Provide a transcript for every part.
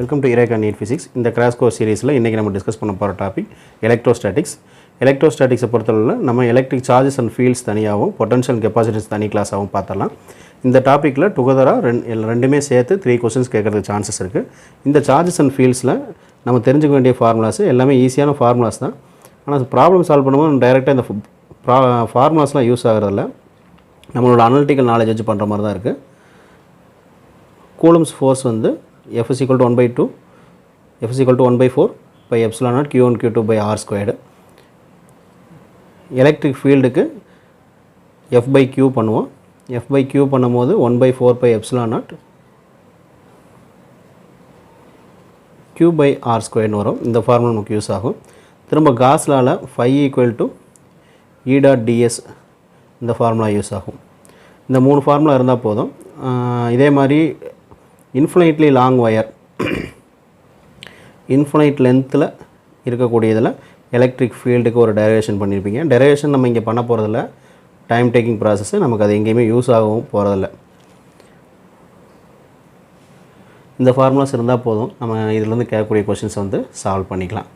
Welcome to இரேகா NEET physics. இந்த crash course சீரிஸில் இன்றைக்கி நம்ம டிஸ்கஸ் பண்ண போகிற டாபிக் எலக்ட்ரோஸ்டாட்டிக்ஸ். எலக்ட்ரோஸ்டாட்டிக்ஸை பொறுத்தவரை நம்ம எலக்ட்ரிக் சார்ஜஸ் அண்ட் ஃபீல்ட்ஸ் தனியாகவும் பொட்டன்ஷியல் கெப்பாசிட்டிஸ் தனி கிளாஸாகவும் பார்த்தலாம். இந்த டாப்பிக்கில் டுகெதராக ரெண்டுமே சேர்த்து 3 கொஸ்டின்ஸ் கேட்குறதுக்கு சான்சஸ் இருக்குது. இந்த சார்ஜஸ் அண்ட் ஃபீல்ட்ஸில் நம்ம தெரிஞ்சுக்க வேண்டிய ஃபார்முலாஸ் எல்லாமே ஈஸியான ஃபார்முலாஸ் தான். ஆனால் ப்ராப்ளம் சால்வ் பண்ணும்போது டைரெக்டாக இந்த ஃபார்முலாஸ்லாம் யூஸ் ஆகிறதில்ல, நம்மளோட அனலிட்டிக்கல் நாலேஜ் வச்சு பண்ணுற மாதிரி தான் இருக்குது. கூலம்ஸ் ஃபோர்ஸ் வந்து F is equal to 1/2, F is equal to 1/4 by epsilon naught Q1 Q2 by R squared. Electric ஃபீல்டுக்கு F by Q பண்ணுவோம். F by Q பண்ணும்போது 1/4 by epsilon naught Q by R squared வரும். இந்த formula நமக்கு use ஆகும். திரும்ப cos லால phi equal to E dot ds இந்த ஃபார்முலா யூஸ் ஆகும். இந்த 3 ஃபார்முலா இருந்தால் போதும். இதே மாதிரி இன்ஃபினைட்லி லாங் ஒயர், இன்ஃபினைட் லென்த்தில் இருக்கக்கூடியதில் எலக்ட்ரிக் ஃபீல்டுக்கு ஒரு டெரிவேஷன் பண்ணியிருப்பீங்க. டெரிவேஷன் நம்ம இங்கே பண்ண போகிறதில்ல, டைம் டேக்கிங் ப்ராசஸ், நமக்கு அது எங்கேயுமே யூஸ் ஆகவும் போகிறதில்ல. இந்த ஃபார்முலாஸ் இருந்தால் போதும், நம்ம இதிலேருந்து கேட்கக்கூடிய கொஷின்ஸை வந்து சால்வ் பண்ணிக்கலாம்.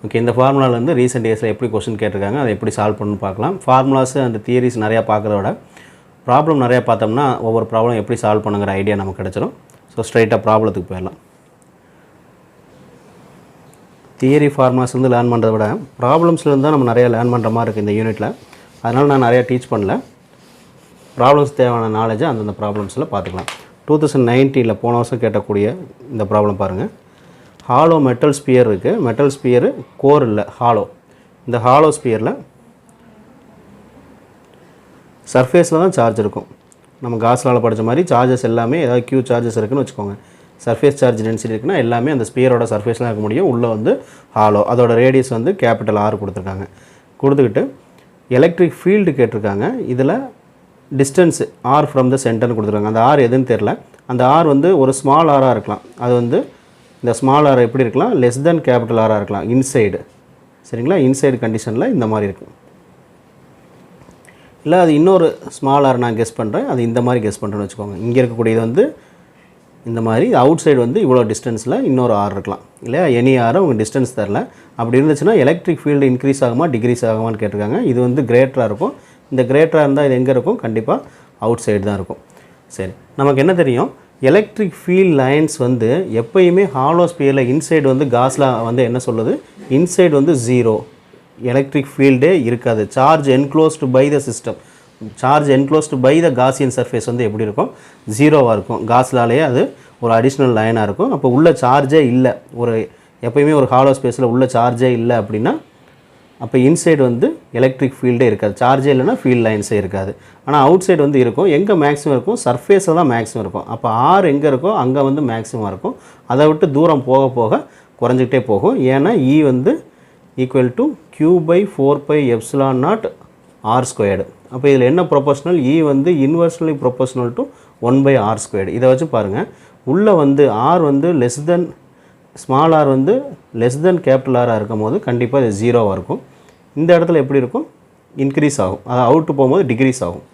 ஓகே, இந்த ஃபார்முலாலேருந்து ரீசெண்ட் டேஸில் எப்படி கொஷின் கேட்டிருக்காங்க, அதை எப்படி சால்வ் பண்ணணும்னு பார்க்கலாம். ஃபார்முலாஸ் அண்ட் தியரிஸ் நிறையா பார்க்குறத விட ப்ராப்ளம் நிறையா பார்த்தோம்னா ஒவ்வொரு ப்ராப்ளம் எப்படி சால்வ் பண்ணுங்கிற ஐடியா நமக்கு கிடச்சிரும். ஸோ ஸ்ட்ரைட்டாக ப்ராப்ளத்துக்கு போயிடலாம். தியரி ஃபார்முலாஸ் வந்து லேர்ன் பண்ணுறத விட ப்ராப்ளம்ஸ்லேருந்து தான் நம்ம நிறையா லேர்ன் பண்ணுற மாதிரி இருக்குது இந்த யூனிட்டில். அதனால் நான் நிறையா டீச் பண்ணல. ப்ராப்ளம்ஸ் தேவையான நாலேஜை அந்தந்த ப்ராப்ளம்ஸில் பார்த்துக்கலாம். 2019 போன வருஷம் கேட்டக்கூடிய இந்த ப்ராப்ளம் பாருங்கள். ஹாலோ மெட்டல் ஸ்பியர் இருக்குது. மெட்டல் ஸ்பியரு கோர் இல்லை, ஹாலோ. இந்த ஹாலோ ஸ்பியரில் சர்ஃபேஸில் தான் சார்ஜ் இருக்கும். நம்ம காஸ்லால் படித்த மாதிரி சார்ஜஸ் எல்லாமே ஏதாவது Q சார்ஜஸ் இருக்குதுன்னு வச்சுக்கோங்க. சர்ஃபேஸ் சார்ஜ் டென்சிட்டி இருக்குன்னா எல்லாமே அந்த ஸ்பியரோட சர்ஃபேஸில் இருக்க முடியும். உள்ளே வந்து ஹாலோ, அதோட ரேடியஸ் வந்து கேபிட்டல் R கொடுத்துருக்காங்க. கொடுத்துக்கிட்டு எலக்ட்ரிக் ஃபீல்டு கேட்டிருக்காங்க. இதில் டிஸ்டன்ஸ் R ஃப்ரம் த சென்டர்னு கொடுத்துருக்காங்க. அந்த R எதுன்னு தெரில. அந்த R வந்து ஒரு ஸ்மால் ஆராக இருக்கலாம். அது வந்து இந்த ஸ்மால் ஆர் எப்படி இருக்கலாம், லெஸ் தென் கேபிட்டல் ஆராக இருக்கலாம் இன்சைடு. சரிங்களா, இன்சைடு கண்டிஷனில் இந்த மாதிரி இருக்கும். இல்லை அது இன்னொரு ஸ்மால் ஆர் நான் கெஸ் பண்ணுறேன், அது இந்த மாதிரி கெஸ் பண்ணுறேன்னு வச்சுக்கோங்க. இங்கே இருக்கக்கூடியது வந்து இந்த மாதிரி, அவுட் சைடு வந்து இவ்வளோ டிஸ்டன்ஸில் இன்னொரு ஆர் இருக்கலாம் இல்லையா. எனி ஆர் அவங்க டிஸ்டன்ஸ் தரல. அப்படி இருந்துச்சுன்னா எலக்ட்ரிக் ஃபீல்டு இன்க்ரீஸ் ஆகுமா டிக்ரீஸ் ஆகுமான்னு கேட்டிருக்காங்க. இது வந்து கிரேட்டராக இருக்கும். இந்த கிரேட்டராக இருந்தால் இது எங்கே இருக்கும், கண்டிப்பாக அவுட் சைடு தான் இருக்கும். சரி, நமக்கு என்ன தெரியும், எலக்ட்ரிக் ஃபீல்ட் லைன்ஸ் வந்து எப்போயுமே ஹாலோ ஸ்பியரில் இன்சைடு வந்து காஸ்லா வந்து என்ன சொல்லுது, இன்சைடு வந்து 0, எலக்ட்ரிக் ஃபீல்டே இருக்காது. Charge enclosed by the system, charge enclosed by the Gaussian surface வந்து எப்படி இருக்கும், 0வாக இருக்கும். காஸ்லாலேயே அது ஒரு அடிஷ்னல் லைனாக இருக்கும். அப்போ உள்ள சார்ஜே இல்லை, ஒரு எப்போயுமே ஒரு ஹாலோ ஸ்பேஸில் உள்ள சார்ஜே இல்லை அப்படின்னா அப்போ இன்சைடு வந்து எலக்ட்ரிக் ஃபீல்டே இருக்காது. சார்ஜே இல்லைன்னா ஃபீல்ட் லைன்ஸே இருக்காது. ஆனால் அவுட் சைடு வந்து இருக்கும். எங்கே மேக்ஸிமம் இருக்கும், சர்ஃபேஸில் தான் மேக்ஸிமம் இருக்கும். அப்போ ஆர் எங்கே இருக்கோ அங்கே வந்து மேக்ஸிமம் இருக்கும். அதை விட்டு தூரம் போக போக குறைஞ்சிக்கிட்டே போகும். ஏன்னா E வந்து equal to Q/4 pi epsilon naught R squared. அப்போ இதில் என்ன ப்ரொபோஷனல், E வந்து inversely proportional to 1/R squared. இதை வச்சு பாருங்கள், உள்ளே வந்து R வந்து லெஸ் தென் ஸ்மால் ஆர் வந்து லெஸ் தென் கேபிட்டல் ஆராக இருக்கும் போது கண்டிப்பாக இது 0வாக இருக்கும். இந்த இடத்துல எப்படி இருக்கும், இன்க்ரீஸ் ஆகும். அது அவுட்டு போகும்போது டிக்ரீஸ் ஆகும்.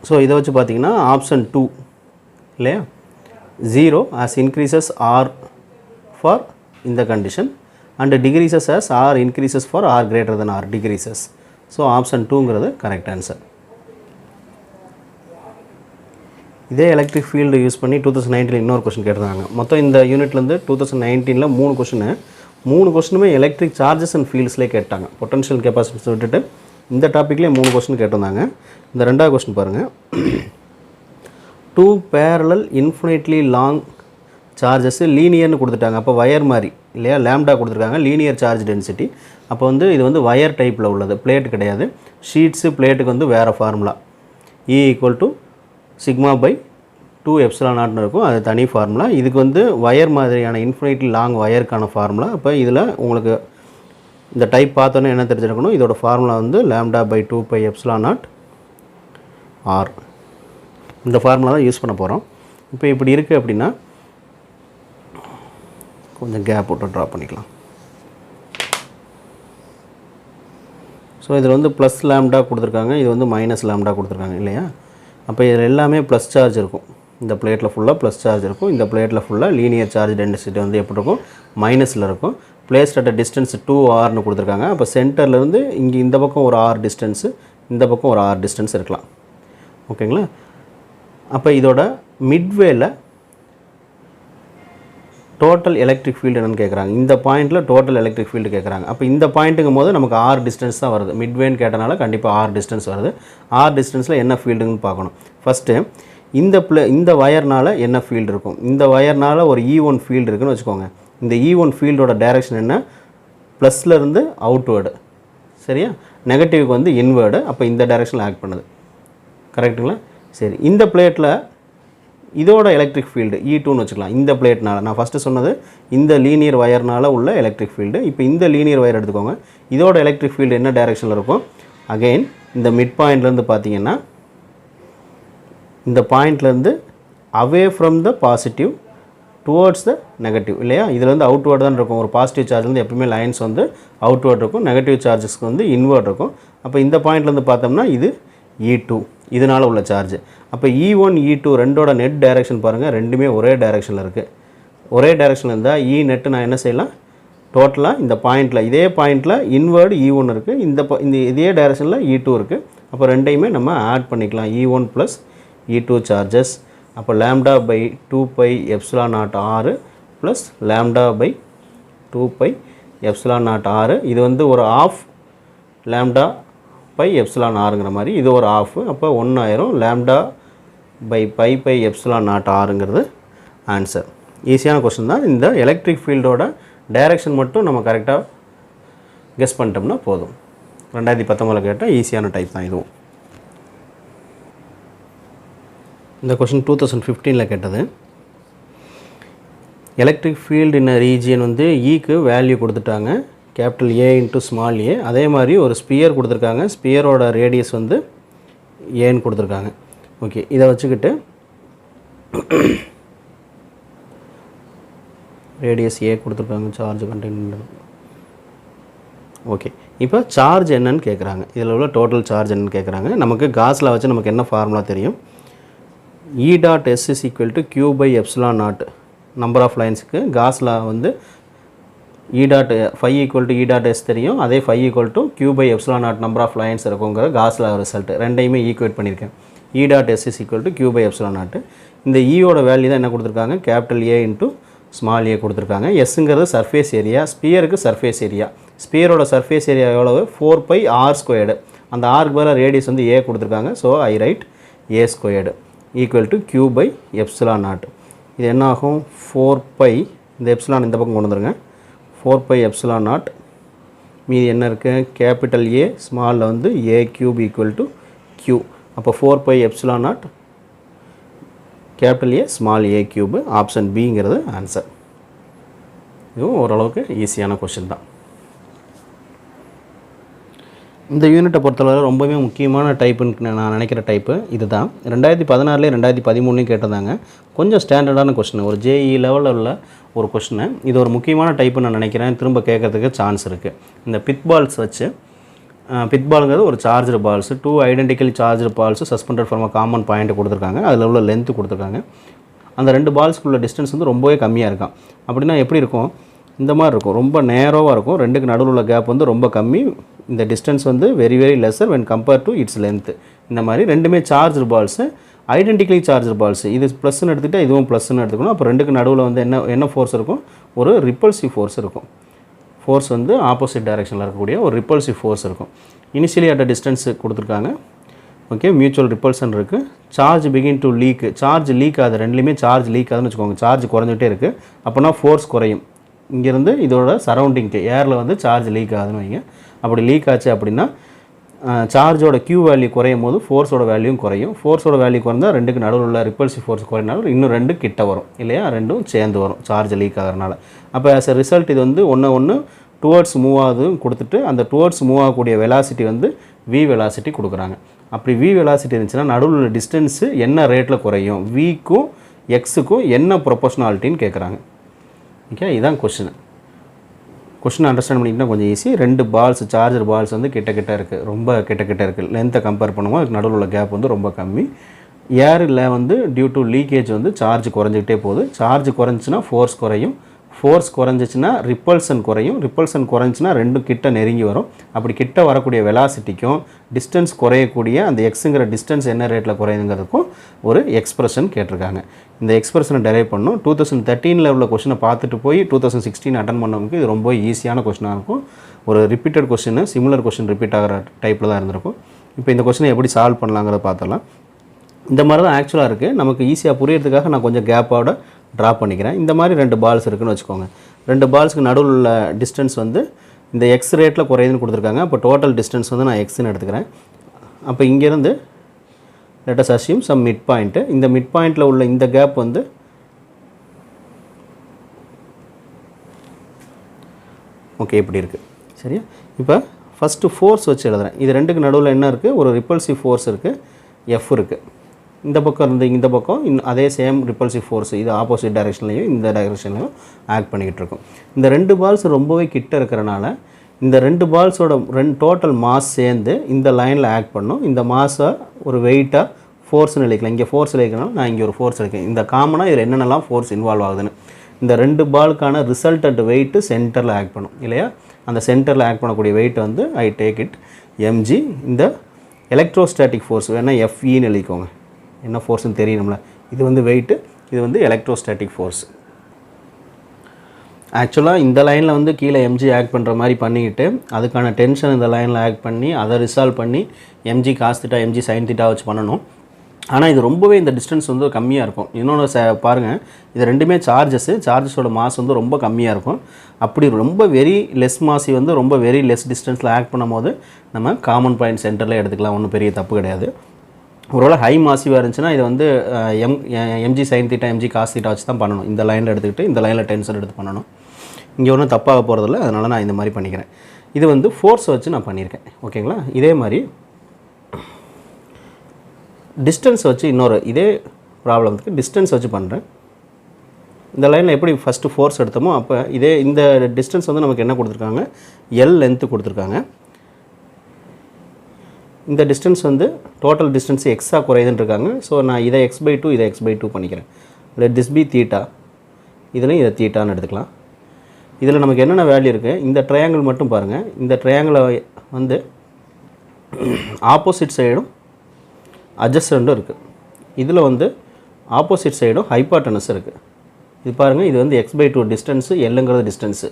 ஸோ இதை வச்சு பார்த்திங்கன்னா ஆப்ஷன் 2 இல்லையா, 0 as increases R for in the condition and decreases as R increases for R greater than R decreases. So option 2ங்கிறது கரெக்ட் ஆன்சர். இதே எலக்ட்ரிக் ஃபீல்டு யூஸ் பண்ணி 2019 இன்னொரு கொஸ்டின் கேட்டிருந்தாங்க. மொத்தம் இந்த யூனிட்லேருந்து 2019 3 கொஸ்டின், 3 கொஸ்டினுமே எலக்ட்ரிக் சார்ஜஸ் அண்ட் ஃபீல்ட்ஸ்லேயே கேட்டாங்க. பொட்டன்ஷியல் கெப்பாசிட்டிஸ் விட்டுட்டு இந்த டாப்பிக்லேயே 3 கொஸ்டின் கேட்டிருந்தாங்க. இந்த 2வது கொஸ்டின் பாருங்கள். 2 parallel infinitely long சார்ஜஸ் லீனியர்னு கொடுத்துட்டாங்க. அப்போ வயர் மாதிரி இல்லையா, லேம்டா கொடுத்துருக்காங்க, லீனியர் சார்ஜ் டென்சிட்டி. அப்போ வந்து இது வந்து வயர் டைப்பில் உள்ளது, பிளேட் கிடையாது. ஷீட்ஸு பிளேட்டுக்கு வந்து வேறு formula, E equal to σ/2 epsilon naught இருக்கும், அது தனி ஃபார்முலா. இதுக்கு வந்து வயர் மாதிரியான இன்ஃபினிட்லி லாங் வயருக்கான ஃபார்முலா. அப்போ இதில் உங்களுக்கு இந்த டைப் பார்த்தோன்னே என்ன தெரிஞ்சிருக்கணும், இதோட ஃபார்முலா வந்து λ/2 pi epsilon naught R. இந்த ஃபார்முலா தான் யூஸ் பண்ண போகிறோம். இப்போ இப்படி இருக்குது அப்படின்னா கொஞ்சம் கேப் விட்டு ட்ரா பண்ணிக்கலாம். ஸோ இதில் வந்து ப்ளஸ் லாம்டா கொடுத்துருக்காங்க, இது வந்து மைனஸ் லாம்டா கொடுத்துருக்காங்க இல்லையா. அப்போ இதில் எல்லாமே ப்ளஸ் சார்ஜ் இருக்கும். இந்த பிளேட்டில் ஃபுல்லாக ப்ளஸ் சார்ஜ் இருக்கும். இந்த பிளேட்டில் ஃபுல்லாக லீனியர் சார்ஜ் டென்சிட்டி வந்து எப்படி இருக்கும், மைனஸில் இருக்கும். பிளேஸ்ட் அட் டிஸ்டன்ஸ் 2r கொடுத்துருக்காங்க. அப்போ சென்டர்லேருந்து இங்கே இந்த பக்கம் ஒரு r டிஸ்டன்ஸு, இந்த பக்கம் ஒரு r டிஸ்டன்ஸ் இருக்கலாம். ஓகேங்களா? அப்போ இதோட மிட்வேல டோட்டல் எலக்ட்ரிக் ஃபீல்டு என்னென்னு கேட்குறாங்க. இந்த பாயிண்ட்டில் டோட்டல் எலக்ட்ரிக் ஃபீல்டு கேட்குறாங்க. அப்போ இந்த பாயிண்ட்டுங்கும் போது நமக்கு ஆர் டிஸ்டன்ஸ் தான் வருது. மிட்வேன்னு கேட்டனால கண்டிப்பாக ஆர் டிஸ்டன்ஸ் வருது. ஆர் டிஸ்டன்ஸில் என்ன ஃபீல்டுன்னு பார்க்கணும். ஃபஸ்ட்டு இந்த வயர்னால் என்ன ஃபீல்டு இருக்கும். இந்த வயர்னால் ஒரு E1 ஃபீல்டு இருக்குதுன்னு வச்சுக்கோங்க. இந்த E1 ஃபீல்டோட டைரெக்ஷன் என்ன, ப்ளஸ்லேருந்து அவுட்வேர்டு, சரியா? நெகட்டிவ்க்கு வந்து இன்வேர்டு. அப்போ இந்த டைரெக்ஷனில் ஆக்ட் பண்ணுது. கரெக்டுங்களா? சரி, இந்த பிளேட்டில் இதோட எலக்ட்ரிக் ஃபீல்டு E2ன்னு வச்சுக்கலாம். இந்த பிளேட்னால் நான் ஃபஸ்ட்டு சொன்னது இந்த லீனியர் வயர்னால் உள்ள எலக்ட்ரிக் ஃபீல்டு. இப்போ இந்த லீனியர் வயர் எடுத்துக்கோங்க. இதோட எலக்ட்ரிக் ஃபீல்டு என்ன டைரெக்ஷனில் இருக்கும், அகெயின் இந்த மிட் பாயிண்ட்லேருந்து பார்த்தீங்கன்னா இந்த பாயிண்ட்லேருந்து away from the positive towards the negative, இல்லையா? இதில் வந்து அவுட்வேர்டு தான் இருக்கும். ஒரு பாசிட்டிவ் சார்ஜ்லேருந்து எப்பவுமே லைன்ஸ் வந்து அவுட்வேர்டு இருக்கும், நெகட்டிவ் சார்ஜஸ்க்கு வந்து இன்வேர்ட் இருக்கும். அப்போ இந்த பாயிண்ட்லேருந்து பார்த்தோம்னா இது E2, இதனால் உள்ள சார்ஜ். அப்போ E1 E2 ரெண்டோட நெட் டைரெக்ஷன் பாருங்கள், ரெண்டுமே ஒரே டைரெக்ஷனில் இருக்குது. ஒரே டைரெக்ஷனில் இருந்தால் E நெட்டு நான் என்ன செய்யலாம், டோட்டலாக இந்த பாயிண்ட்டில் இதே பாயிண்ட்டில் இன்வேர்டு E1 இருக்குது, இந்த இதே டைரெக்ஷனில் E2 இருக்குது. அப்போ ரெண்டையுமே நம்ம ஆட் பண்ணிக்கலாம். E1 plus E2 charges. அப்போ lambda by 2π epsilon naught r plus lambda by 2π epsilon naught r. இது வந்து ஒரு ஆஃப் லாம்டா பை எப்சிலான் ஆருங்கிற மாதிரி, இது ஒரு ஆஃப். அப்போ 1 ஆயிரும். Lambda by pi epsilon naught ஆருங்கிறது ஆன்சர். ஈஸியான கொஸ்டின் தான். இந்த எலக்ட்ரிக் ஃபீல்டோட டைரெக்ஷன் மட்டும் நம்ம கரெக்டாக கெஸ் பண்ணிட்டோம்னா போதும். 2019 கேட்டால் ஈஸியான டைப் தான் இதுவும். இந்த கொஸ்டின் 2015 கேட்டது. எலக்ட்ரிக் ஃபீல்டு இன் ரீஜியன் வந்து ஈக்கு வேல்யூ கொடுத்துட்டாங்க, capital A into small a. அதே மாதிரி ஒரு ஸ்பியர் கொடுத்துருக்காங்க, ஸ்பியரோட ரேடியஸ் வந்து ஏன்னு கொடுத்துருக்காங்க. ஓகே, இதை வச்சுக்கிட்டு ரேடியஸ் A கொடுத்துருக்காங்க, சார்ஜ் கண்டெய்னர். ஓகே, இப்போ சார்ஜ் என்னன்னு கேட்குறாங்க. இதில் உள்ள டோட்டல் சார்ஜ் என்னன்னு கேட்குறாங்க. நமக்கு காஸில் வச்சு நமக்கு என்ன ஃபார்முலா தெரியும், E dot S is equal to Q by epsilon naught. Number of லைன்ஸுக்கு காஸில் வந்து E dot phi equal to E dot S தெரியும். அதே phi equal to Q by epsilon naught number of lines இருக்குங்கிற காஸில் result ரெண்டையுமே equate பண்ணியிருக்கேன். E dot S is equal to Q by epsilon naught. இந்த ஈயோட வேல்யூ தான் என்ன கொடுத்துருக்காங்க, capital A into small a கொடுத்துருக்காங்க. எஸ்ங்கிறது சர்ஃபேஸ் ஏரியா, ஸ்பியருக்கு சர்ஃபேஸ் ஏரியா. ஸ்பியரோட சர்ஃபேஸ் ஏரியா எவ்வளவு, 4π r². அந்த ஆருக்கு பதிலாக ரேடியஸ் வந்து A கொடுத்துருக்காங்க. So I write A² equal to Q by epsilon naught. இது என்ன ஆகும், 4π, இந்த எப்சிலான் இந்த பக்கம் கொண்டு வந்துருங்க, 4π எப்சிலான் நாட். மீதி என்ன இருக்குது, கேபிட்டல் A ஸ்மாலில் வந்து A³ ஈக்குவல் டு Q. அப்போ 4π epsilon naught capital A small A³. Option பிங்கிறது ஆன்சர். இதுவும் ஓரளவுக்கு ஈஸியான கொஷின் தான். இந்த யூனிட்டை பொறுத்தளவு ரொம்பவே முக்கியமான டைப்புன்னு நான் நினைக்கிற டைப்பு இது தான். 2016 2013 கேட்டிருந்தாங்க. கொஞ்சம் ஸ்டாண்டர்டான கொஸ்டின், ஒரு JE லெவலில் உள்ள ஒரு கொஸ்டின். இது ஒரு முக்கியமான டைப்புன்னு நான் நினைக்கிறேன். திரும்ப கேட்கறதுக்கு சான்ஸ் இருக்குது. இந்த பித் பால்ஸ் வச்சு, பித் பாலுங்கிறது ஒரு charged balls, 2 identically charged balls suspended from a common point கொடுத்துருக்காங்க. அதில் உள்ள லென்த்து கொடுத்துருக்காங்க. அந்த 2 பால்ஸ்க்குள்ள டிஸ்டன்ஸ் வந்து ரொம்பவே கம்மியாக இருக்கும். அப்படின்னா எப்படி இருக்கும், இந்த மாதிரி இருக்கும், ரொம்ப நேரோவாக இருக்கும். ரெண்டுக்கு நடுவில் உள்ள கேப் வந்து ரொம்ப கம்மி. இந்த டிஸ்டன்ஸ் வந்து very lesser when compared to its length. இந்த மாதிரி ரெண்டுமே charged balls, identically charged balls. இது ப்ளஸ்ன்னு எடுத்துகிட்டா இதுவும் ப்ளஸ்ன்னு எடுத்துக்கணும். அப்போ ரெண்டுக்கு நடுவில் வந்து என்ன ஃபோர்ஸ் இருக்கும், ஒரு ரிப்பல்சிவ் ஃபோர்ஸ் இருக்கும். ஃபோர்ஸ் வந்து ஆப்போசிட் டைரெக்ஷனில் இருக்கக்கூடிய ஒரு ரிப்பல்சிவ் ஃபோர்ஸ் இருக்கும். இனிஷியலி அட் டிஸ்டன்ஸ் கொடுத்துருக்காங்க. ஓகே, மியூச்சுவல் ரிப்பல்சன் இருக்குது. Charge begin to leak, charge leak ஆகுது. ரெண்டுலேயுமே சார்ஜ் லீக் ஆகுதுன்னு வச்சுக்கோங்க. சார்ஜ் குறைஞ்சிட்டே இருக்குது, அப்போனா ஃபோர்ஸ் குறையும். இங்கேருந்து இதோட சரௌண்டிங்க்கு ஏரில் வந்து சார்ஜ் லீக் ஆகுதுன்னு வைங்க. அப்படி லீக் ஆச்சு அப்படின்னா சார்ஜோட Q வேல்யூ குறையும் போது ஃபோர்ஸோட வேல்யூவும் குறையும். ஃபோர்ஸோட வேல்யூ குறைந்தால் ரெண்டுக்கு நடுவில் உள்ள ரிப்பல்சிவ் ஃபோர்ஸ் குறையினாலும் இன்னும் 2 கிட்ட வரும், இல்லையா? ரெண்டும் சேர்ந்து வரும் சார்ஜ் லீக் ஆகிறனால. அப்போ ஆஸ் எ ரிசல்ட் இது வந்து ஒன்று டுவர்ட்ஸ் மூவ் ஆகுதுன்னு கொடுத்துட்டு, அந்த டுவர்ட்ஸ் மூவ் ஆகக்கூடிய வெலாசிட்டி வந்து V வெலாசிட்டி கொடுக்குறாங்க. அப்படி V வெலாசிட்டி இருந்துச்சுன்னா நடுவில் உள்ள டிஸ்டன்ஸு என்ன ரேட்டில் குறையும், Vக்கும் Xக்கும் என்ன ப்ரொபோஷனாலிட்டின்னு கேட்குறாங்க. ஓகே, இதுதான் கொஸ்டின். கொஸ்டின் அண்டர்ஸ்டாண்ட் பண்ணிக்கிட்டால் கொஞ்சம் ஈஸி. 2 பால்ஸ், சார்ஜர் பால்ஸ் வந்து கிட்ட இருக்குது, ரொம்ப கிட்ட இருக்குது. லென்த்தை கம்பேர் பண்ணுவோம், அதுக்கு நடுவில் உள்ள கேப் வந்து ரொம்ப கம்மி. ஏரில் வந்து டியூ டு லீக்கேஜ் வந்து சார்ஜ் குறைஞ்சிக்கிட்டே போகுது. சார்ஜ் குறைஞ்சிச்சுன்னா ஃபோர்ஸ் குறையும், ஃபோர்ஸ் குறைஞ்சிச்சின்னா ரிப்பல்சன் குறையும், ரிப்பல்சன் குறைஞ்சின்னா ரெண்டும் கிட்ட நெருங்கி வரும். அப்படி கிட்ட வரக்கூடிய வெலாசிட்டிக்கும் டிஸ்டன்ஸ் குறையக்கூடிய அந்த எக்ஸுங்கிற டிஸ்டன்ஸ் என்ன ரேட்டில் குறையுங்கிறதுக்கும் ஒரு எக்ஸ்பிரஷன் கேட்டிருக்காங்க. இந்த எக்ஸ்பிரஷனை டெரைவ் பண்ணணும். 2013 உள்ள கொஷினை பார்த்துட்டு போய் 2016 அட்டன் பண்ணவங்களுக்கு இது ரொம்ப ஈஸியான கொஷினாக இருக்கும். ஒரு repeated question, similar question repeat ஆகிற டைப்பில் தான் இருந்திருக்கும். இப்போ இந்த கொஷினை எப்படி சால்வ் பண்ணலாங்கிறத பார்த்தலாம். இந்த மாதிரி தான் ஆக்சுவலாக இருக்குது. நமக்கு ஈஸியாக புரியறதுக்காக நான் கொஞ்சம் கேப்போட ட்ரா பண்ணிக்கிறேன். இந்த மாதிரி 2 பால்ஸ் இருக்குதுன்னு வச்சுக்கோங்க. 2 பால்ஸுக்கு நடுவில் உள்ள டிஸ்டன்ஸ் வந்து இந்த எக்ஸ் ரேட்டில் குறையுதுன்னு கொடுத்துருக்காங்க. அப்போ டோட்டல் டிஸ்டன்ஸ் வந்து நான் எக்ஸ்ன்னு எடுத்துக்கிறேன். அப்போ இங்கேருந்து let us assume some mid point. இந்த மிட் பாயிண்ட்டில் உள்ள இந்த கேப் வந்து ஓகே இப்படி இருக்குது. சரியா? இப்போ ஃபஸ்ட்டு ஃபோர்ஸ் வச்சு எழுதுகிறேன். இது ரெண்டுக்கு நடுவில் என்ன இருக்குது? ஒரு ரிப்பல்சிவ் ஃபோர்ஸ் இருக்குது, எஃப் இருக்குது. இந்த பக்கம் இருந்து இந்த பக்கம் அதே சேம் ரிப்பல்சிவ் ஃபோர்ஸ் இது ஆப்போசிட் டைரெக்ஷன்லையும் இந்த டைரெக்ஷன்லையும் ஆக்ட் பண்ணிக்கிட்டு இருக்கும். இந்த 2 பால்ஸ் ரொம்பவே கிட்ட இருக்கிறனால இந்த 2 பால்ஸோட டோட்டல் மாஸ் சேர்ந்து இந்த லைனில் ஆக்ட் பண்ணும். இந்த மாஸை ஒரு வெயிட்டாக ஃபோர்ஸ்னு எழுதிக்கலாம். இங்கே ஃபோர்ஸ் எழுதிக்கனால நான் இங்கே ஒரு ஃபோர்ஸ் எழுதிக்கிறேன். இந்த காமனாக இதில் என்னென்னலாம் ஃபோர்ஸ் இன்வால்வ் ஆகுதுன்னு. இந்த 2 பாலுக்கான ரிசல்டன்ட் வெயிட்டு சென்டரில் ஆக்ட் பண்ணும் இல்லையா? அந்த சென்டரில் ஆக்ட் பண்ணக்கூடிய வெயிட் வந்து ஐ டேக் இட் எம்ஜி. இந்த எலக்ட்ரோஸ்டாட்டிக் ஃபோர்ஸ் வேணால் எஃப்இன்னு எழுதிக்கோங்க. என்ன ஃபோர்ஸ்னு தெரியணும்ல. இது வந்து வெயிட்டு, இது வந்து எலக்ட்ரோஸ்டாட்டிக் ஃபோர்ஸ். ஆக்சுவலாக இந்த லைனில் வந்து கீழே எம்ஜி ஆக்ட் பண்ணுற மாதிரி பண்ணிக்கிட்டு அதுக்கான டென்ஷன் இந்த லைனில் ஆக்ட் பண்ணி அதை ரிசால்வ் பண்ணி m g cos theta m g sine theta வச்சு பண்ணணும். ஆனால் இது ரொம்பவே இந்த டிஸ்டன்ஸ் வந்து கம்மியாக இருக்கும். இன்னொன்று பாருங்கள், இது ரெண்டுமே சார்ஜஸோட மாஸ் வந்து ரொம்ப கம்மியாக இருக்கும். அப்படி ரொம்ப வெரி லெஸ் மாசி வந்து ரொம்ப வெரி லெஸ் டிஸ்டன்ஸில் ஆக்ட் பண்ணும் போது நம்ம காமன் பாயிண்ட் சென்டரில் எடுத்துக்கலாம். ஒன்றும் பெரிய தப்பு கிடையாது. ஒருவேளை ஹை மாசிவாக இருந்துச்சுன்னா இது வந்து m g sine theta m g cos theta வச்சு தான் பண்ணணும். இந்த லைனில் எடுத்துக்கிட்டு இந்த லைனில் டென்ஷன் எடுத்து பண்ணணும். இங்கே ஒன்றும் தப்பாக போகிறதில்ல, அதனால் நான் இந்த மாதிரி பண்ணிக்கிறேன். இது வந்து ஃபோர்ஸை வச்சு நான் பண்ணியிருக்கேன். ஓகேங்களா? இதே மாதிரி டிஸ்டன்ஸ் வச்சு இன்னொரு இதே ப்ராப்ளத்துக்கு டிஸ்டன்ஸ் வச்சு பண்ணுறேன். இந்த லைனில் எப்படி ஃபஸ்ட்டு ஃபோர்ஸ் எடுத்தோமோ அப்போ இதே இந்த டிஸ்டன்ஸ் வந்து நமக்கு என்ன கொடுத்துருக்காங்க? எல் லென்த்து கொடுத்துருக்காங்க. இந்த டிஸ்டன்ஸ் வந்து டோட்டல் டிஸ்டன்ஸ் எக்ஸாக குறையுதுன்னு இருக்காங்க. ஸோ நான் இதை x/2 இதை x/2 பண்ணிக்கிறேன். லெட் திஸ் பி தீட்டா, இதுலையும் இதை தீட்டான்னு எடுத்துக்கலாம். இதில் நமக்கு என்னென்ன வேல்யூ இருக்குது? இந்த ட்ரையாங்கிள் மட்டும் பாருங்கள். இந்த ட்ரையாங்கிளை வந்து ஆப்போசிட் சைடும் அட்ஜஸ்டண்ட்டும் இருக்குது. இதில் வந்து ஆப்போசிட் சைடும் ஹைபாட்டனஸ் இருக்குது. இது பாருங்கள், இது வந்து x/2 டிஸ்டன்ஸு, எல்லுங்கிறது டிஸ்டன்ஸு.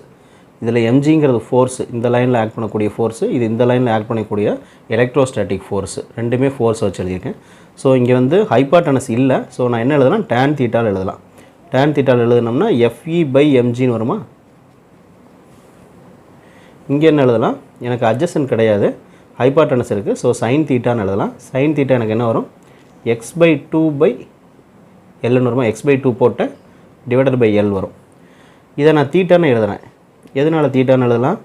இதில் எம்ஜிங்கிறது ஃபோர்ஸு, இந்த லைனில் ஆக்ட் பண்ணக்கூடிய ஃபோர்ஸு, இது இந்த லைனில் ஆக்ட் பண்ணக்கூடிய எலக்ட்ரோஸ்டாட்டிக் ஃபோர்ஸு. ரெண்டுமே ஃபோர்ஸ் வச்சு எழுதியிருக்கேன். ஸோ இங்கே வந்து ஹைபாட்டனஸ் இல்லை. ஸோ நான் என்ன எழுதலாம்? tan தீட்டாவில் எழுதலாம். tan தீட்டாவில் எழுதுனோம்னா FE/mgன்னு வருமா? இங்கே என்ன எழுதலாம்? எனக்கு அட்ஜஸ்டன்ட் கிடையாது, ஹைபாட்டனஸ் இருக்குது. ஸோ sin தீட்டான்னு எழுதலாம். sin தீட்டா எனக்கு என்ன வரும்? x/2/Lன்னு வருமா? x/2 போட்டேன் /L வரும். இதை நான் தீட்டான்னு எழுதுறேன். எதனால் தீட்டான்னு எழுதலாம்?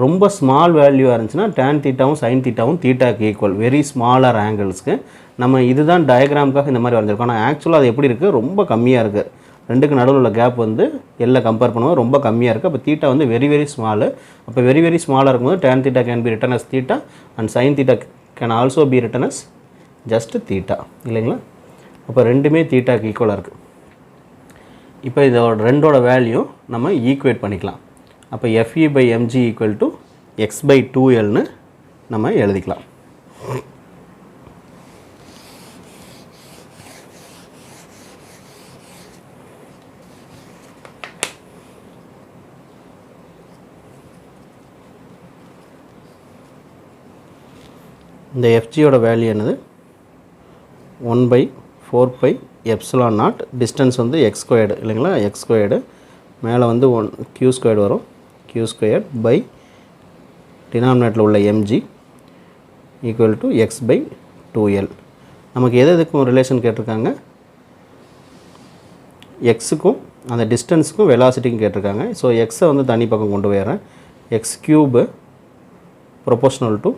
ரொம்ப ஸ்மால் வேல்யூவாக இருந்துச்சுன்னா tan தீட்டாவும் sin தீட்டாவும் தீட்டாக்கு ஈக்குவல். வெரி ஸ்மாலர் ஆங்கிள்ஸ்க்கு நம்ம இதுதான் டயக்ராமுக்காக இந்த மாதிரி வரைஞ்சிருக்கோம். ஆனால் ஆக்சுவலாக அது எப்படி இருக்குது? ரொம்ப கம்மியாக இருக்குது. ரெண்டுக்கு நடுவில் உள்ள கேப் வந்து எல்லாம் கம்பேர் பண்ணுவோம் ரொம்ப கம்மியாக இருக்குது. அப்போ தீட்டா வந்து வெரி வெரி ஸ்மாலு. அப்போ வெரி வெரி ஸ்மாலாக இருக்கும்போது tan theta can be written as theta and sin theta can also be written as just theta இல்லைங்களா? அப்போ ரெண்டுமே தீட்டாக்கு ஈக்குவலாக இருக்குது. இப்போ இதோட ரெண்டோட வேல்யூ நம்ம ஈக்குவேட் பண்ணிக்கலாம். அப்போ FE/mg = x/2Lன்னு நம்ம எழுதிக்கலாம். இந்த FGயோட வேல்யூ என்னது? 1/4πε0. டிஸ்டன்ஸ் வந்து x² இல்லைங்களா? x² மேலே வந்து q² வரும். q² பை டினாமினேட்டில் உள்ள mg = x/2L. நமக்கு எதுக்கும் ரிலேஷன் கேட்டிருக்காங்க? எக்ஸுக்கும் அந்த டிஸ்டன்ஸுக்கும் வெலாசிட்டிக்கும் கேட்டிருக்காங்க. ஸோ எக்ஸை வந்து தனி பக்கம் கொண்டு போயிடுறேன். x³ ப்ரொபோஷனல் டு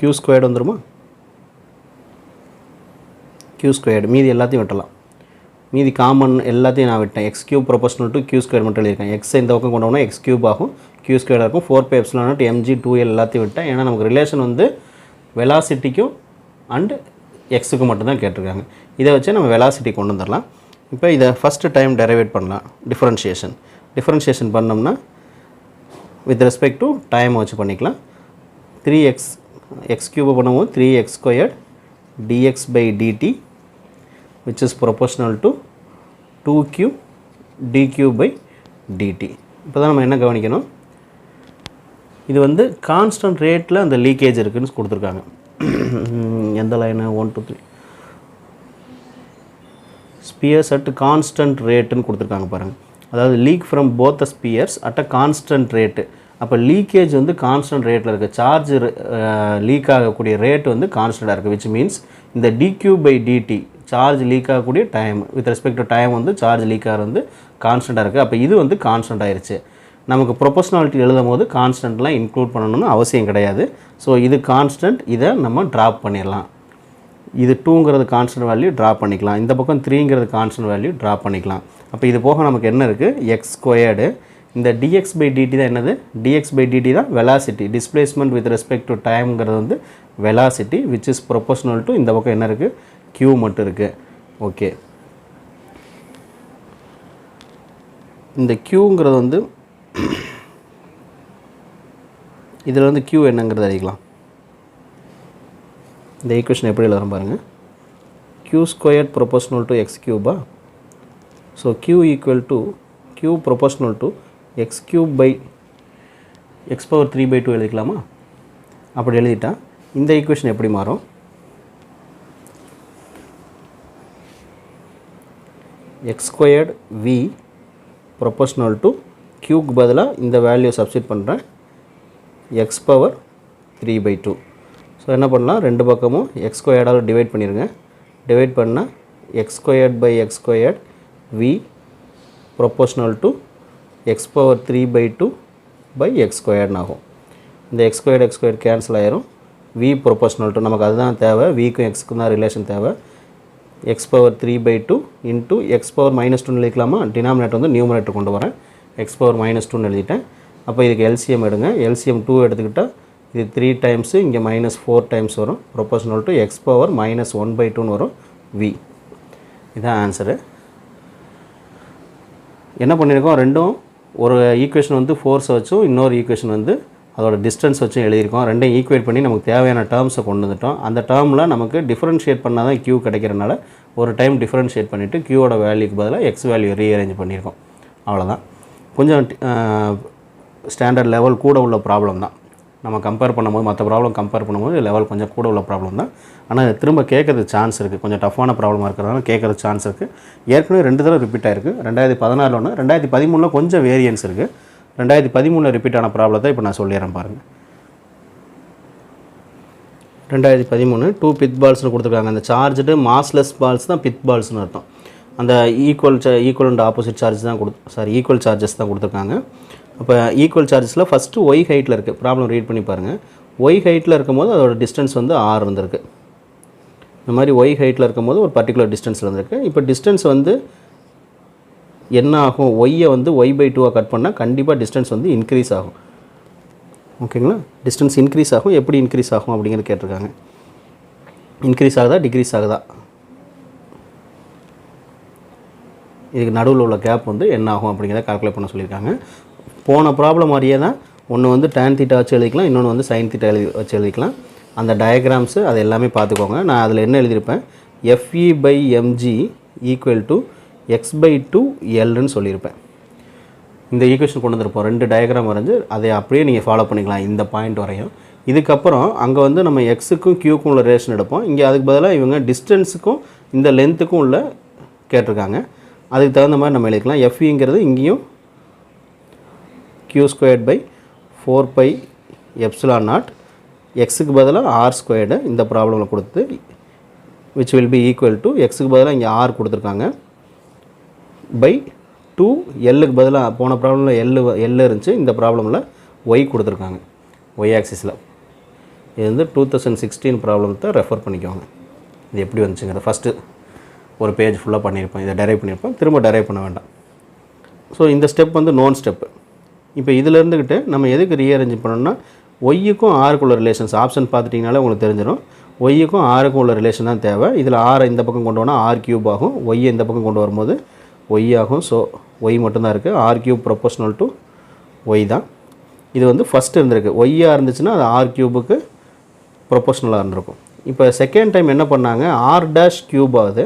q² வந்துருமா? q². மீதி எல்லாத்தையும் விட்டலாம். மீதி காமன் எல்லாத்தையும் நான் விட்டேன். x³ ப்ரொபோஷனல் டு q² மட்டும் எழுதியிருக்கேன். x இந்த பக்கம் கொண்டு போனால் x³ ஆகும், q² இருக்கும். 4πε0 mg 2L எல்லாத்தையும் விட்டேன். ஏன்னா நமக்கு ரிலேஷன் வந்து வெலாசிட்டிக்கும் அண்டு எக்ஸுக்கு மட்டும்தான் கேட்டிருக்காங்க. இதை வச்சு நம்ம வெலாசிட்டி கொண்டு வந்துடலாம். இப்போ இதை ஃபஸ்ட்டு டைம் டெரைவேட் பண்ணலாம். டிஃப்ரென்ஷியேஷன் பண்ணோம்னா வித் ரெஸ்பெக்ட் டு டைம் வச்சு பண்ணிக்கலாம். 3x எக்ஸ் கியூபை பண்ணும்போது 3x² dx by dt which is proportional to 2q dq by dt. இப்போ தான் நம்ம என்ன கவனிக்கணும், இது வந்து கான்ஸ்டன்ட் ரேட்டில் அந்த லீக்கேஜ் இருக்குதுன்னு கொடுத்துருக்காங்க. எந்த லைனு 1 2 3 ஸ்பியர்ஸ் அட் கான்ஸ்டன்ட் ரேட்டுன்னு கொடுத்துருக்காங்க பாருங்கள். அதாவது leak from both the spheres at a constant rate. அப்போ லீக்கேஜ் வந்து கான்ஸ்டன்ட் ரேட்டில் இருக்குது. சார்ஜ் லீக் ஆகக்கூடிய ரேட் வந்து கான்ஸ்டண்ட்டாக இருக்குது. விச் மீன்ஸ் இந்த dq by dt charge leak ஆகக்கூடிய time with respect to time வந்து சார்ஜ் லீக் ஆகிறது வந்து கான்ஸ்டண்ட்டாக இருக்குது. அப்போ இது வந்து கான்ஸ்டன்ட் ஆயிடுச்சு. நமக்கு ப்ரொபோஷனாலிட்டி எழுதும் போது கான்ஸ்டன்ட்லாம் இன்க்ளூட் பண்ணணும்னு அவசியம் கிடையாது. ஸோ இது கான்ஸ்டன்ட், இதை நம்ம ட்ராப் பண்ணிடலாம். இது 2ங்கிறது கான்ஸ்டன்ட் வேல்யூ ட்ராப் பண்ணிக்கலாம். இந்த பக்கம் 3ங்கிறது கான்ஸ்டன்ட் வேல்யூ ட்ராப் பண்ணிக்கலாம். அப்போ இது போக நமக்கு என்ன இருக்குது, x². இந்த dx by dt தான் என்னது, dx by dt தான் velocity. Displacement with respect to டைம்ங்கிறது வந்து velocity which is proportional to இந்த பக்கம் என்ன இருக்குது, q மட்டும் இருக்குது. ஓகே, இந்த qங்கிறது வந்து இதில் வந்து q என்னங்கிறது அறிக்கலாம். இந்த ஈக்குவேஷன் எப்படி எழுதுறோம் பாருங்கள். q² proportional to x³ so q equal to q proportional to x³ by x⁻³ by 2 எழுதிக்கலாமா? அப்படி எழுதிட்டா இந்த ஈக்குவேஷன் எப்படி மாறும், x² v proportional to q பதிலாக இந்த வேல்யூ சப்ஸ்டிட் பண்ணுறேன், x⁻³ by 2. ஸோ என்ன பண்ணலாம், ரெண்டு பக்கமும் x² டிவைட் பண்ணிடுங்க. டிவைட் பண்ணால் x² by x² v proportional to x⁻³ by 2 by x² ஆகும். இந்த x² கேன்சல் ஆயிரும். v proportional to நமக்கு அதுதான் தேவை, vக்கும் xக்கும் தான் ரிலேஷன் தேவை. x⁻³ by 2 into x⁻−2 எழுதிக்கலாமா? Denominator வந்து நியூமரேட்டர் கொண்டு வரேன், x⁻−2 எழுதிட்டேன். அப்போ இதுக்கு எல்சிஎம் எடுங்க. எல்சிஎம் 2 எடுத்துக்கிட்டால் இது 3 டைம்ஸு, இங்கே -4 டைம்ஸ் வரும். ப்ரொபோஷனல் டு x⁻−1 by 2 வரும் v. இதுதான் ஆன்சரு. என்ன பண்ணியிருக்கோம், ரெண்டும் ஒரு ஈக்குவேஷன் வந்து ஃபோர்ஸை வச்சும் இன்னொரு ஈக்குவேஷன் வந்து அதோட டிஸ்டன்ஸ் வச்சும் எழுதியிருக்கோம். ரெண்டையும் ஈக்குவேட் பண்ணி நமக்கு தேவையான டேர்ம்ஸை கொண்டு வந்துட்டோம். அந்த டேர்மில் நமக்கு டிஃப்ரென்ஷியேட் பண்ணால் தான் q கிடைக்கிறனால ஒரு டைம் டிஃப்ரென்ஷியேட் பண்ணிவிட்டு q-ஓட வேல்யூக்கு பதிலாக x வேல்யூ ரீஅரேஞ்ச் பண்ணியிருக்கோம். அவ்வளோதான். கொஞ்சம் ஸ்டாண்டர்ட் லெவல் கூட உள்ள ப்ராப்ளம் தான். நம்ம கம்பேர் பண்ணும்போது மற்ற ப்ராப்ளம் கம்பேர் பண்ணும்போது லெவல் கொஞ்சம் கூட உள்ள ப்ராப்ளம் தான். ஆனால் திரும்ப கேட்கறதுக்கு சான்ஸ் இருக்குது. கொஞ்சம் டஃப்பான ப்ராப்ளமாக இருக்கிறதுனால கேட்கறதுக்கு சான்ஸ் இருக்குது. ஏற்கனவே 2 தடவை ரிப்பீட் ஆயிருக்கு. 2014 ஒன்று, 2013 கொஞ்சம் வேரியன்ஸ் இருக்குது. 2013 ரிப்பீட் ஆன ப்ராப்ளத்தை இப்போ நான் சொல்லிடுறேன் பாருங்கள். 2013 2 பித் பால்ஸ்னு கொடுத்துருக்காங்க. அந்த சார்ஜ்டு மாஸ்லெஸ் பால்ஸ் தான் பித் பால்ஸ்னு அர்த்தம். அந்த ஈக்குவல் அண்ட் ஆப்போசிட் சார்ஜ் தான் ஈக்குவல் சார்ஜஸ் தான் கொடுத்துருக்காங்க. அப்போ ஈக்குவல் சார்ஜஸில் ஃபஸ்ட்டு ஒய் ஹைட்டில் இருக்குது. ப்ராப்ளம் ரீட் பண்ணி பாருங்கள். ஒய் ஹைட்டில் இருக்கும்போது அதோட டிஸ்டன்ஸ் வந்து r இருந்திருக்கு. இந்த மாதிரி ஒய் ஹைட்டில் இருக்கும்போது ஒரு பர்டிகுலர் டிஸ்டன்ஸில் இருந்திருக்கு. இப்போ டிஸ்டன்ஸ் வந்து என்ன ஆகும், ஒய்யை வந்து y/2 கட் பண்ணால் கண்டிப்பாக டிஸ்டன்ஸ் வந்து இன்க்ரீஸ் ஆகும். ஓகேங்களா, டிஸ்டன்ஸ் இன்க்ரீஸ் ஆகும். எப்படி இன்க்ரீஸ் ஆகும் அப்படிங்கிறது கேட்டிருக்காங்க. இன்க்ரீஸ் ஆகுதா டிக்ரீஸ் ஆகுதா, இதுக்கு நடுவில் உள்ள கேப் வந்து என்ன ஆகும் அப்படிங்கிறத கால்குலேட் பண்ண சொல்லியிருக்காங்க. போன ப்ராப்ளம் மாதிரியே தான், ஒன்று வந்து tan θ வச்சு எழுதிக்கலாம், இன்னொன்று வந்து sin θ வச்சு எழுதிக்கலாம். அந்த டயக்ராம்ஸு அது எல்லாமே பார்த்துக்கோங்க. நான் அதில் என்ன எழுதியிருப்பேன், FE/mg = x/2 Lன்னு சொல்லியிருப்பேன். இந்த ஈக்குவேஷன் கொண்டு வந்திருப்போம். 2 டயக்ராம் வரைஞ்சி அதை அப்படியே நீங்கள் ஃபாலோ பண்ணிக்கலாம் இந்த பாயிண்ட் வரையும். இதுக்கப்புறம் அங்கே வந்து நம்ம எக்ஸுக்கும் க்யூக்கும் உள்ள ரிலேஷன் எடுப்போம். இங்கே அதுக்கு பதிலாக இவங்க டிஸ்டன்ஸுக்கும் இந்த லென்த்துக்கும் உள்ள கேட்டிருக்காங்க. அதுக்கு தகுந்த மாதிரி நம்ம எழுதிக்கலாம். FEங்கிறது இங்கேயும் q²/4πε0 எக்ஸுக்கு பதிலாக r² இந்த ப்ராப்ளமில் கொடுத்து which will be equal to எக்ஸுக்கு பதிலாக இங்கே r கொடுத்துருக்காங்க /2 எல்லுக்கு பதிலாக போன ப்ராப்ளமில் எல் இருந்துச்சு, இந்த ப்ராப்ளமில் ஒய் கொடுத்துருக்காங்க ஒய் ஆக்சிஸில். இது வந்து 2016 ப்ராப்ளத்தை ரெஃபர் பண்ணிக்கோங்க. இது எப்படி வந்துச்சுங்கிறத ஃபஸ்ட்டு ஒரு பேஜ் ஃபுல்லாக பண்ணியிருப்போம். இதை டெரைவ் பண்ணியிருப்போம், திரும்ப டெரைவ் பண்ண வேண்டாம். ஸோ இந்த ஸ்டெப் வந்து நோன் ஸ்டெப்பு. இப்போ இதில் இருந்துக்கிட்டு நம்ம எதுக்கு ரீஅரேஞ்ச் பண்ணோம்னா, ஒய்யுக்கும் ஆருக்குள்ள ரிலேஷன்ஸ் ஆப்ஷன் பார்த்துட்டிங்கனாலே உங்களுக்கு தெரிஞ்சிடும். ஒய்யுக்கும் ஆருக்கும் உள்ள ரிலேஷன் தான் தேவை. இதில் ஆரை இந்த பக்கம் கொண்டு வந்தால் ஆர் கியூப் ஆகும், ஒய்யை இந்த பக்கம் கொண்டு வரும்போது ஒய் ஆகும். ஸோ ஒய் மட்டும்தான் இருக்குது. R cube proportional to y தான். இது வந்து ஃபஸ்ட்டு இருந்திருக்கு. ஒய்யாக இருந்துச்சுன்னா அது ஆர் கியூபுக்கு ப்ரொபோஷனலாக இருந்திருக்கும். இப்போ செகண்ட் டைம் என்ன பண்ணாங்க, ஆர் டேஷ் கியூப் ஆகுது.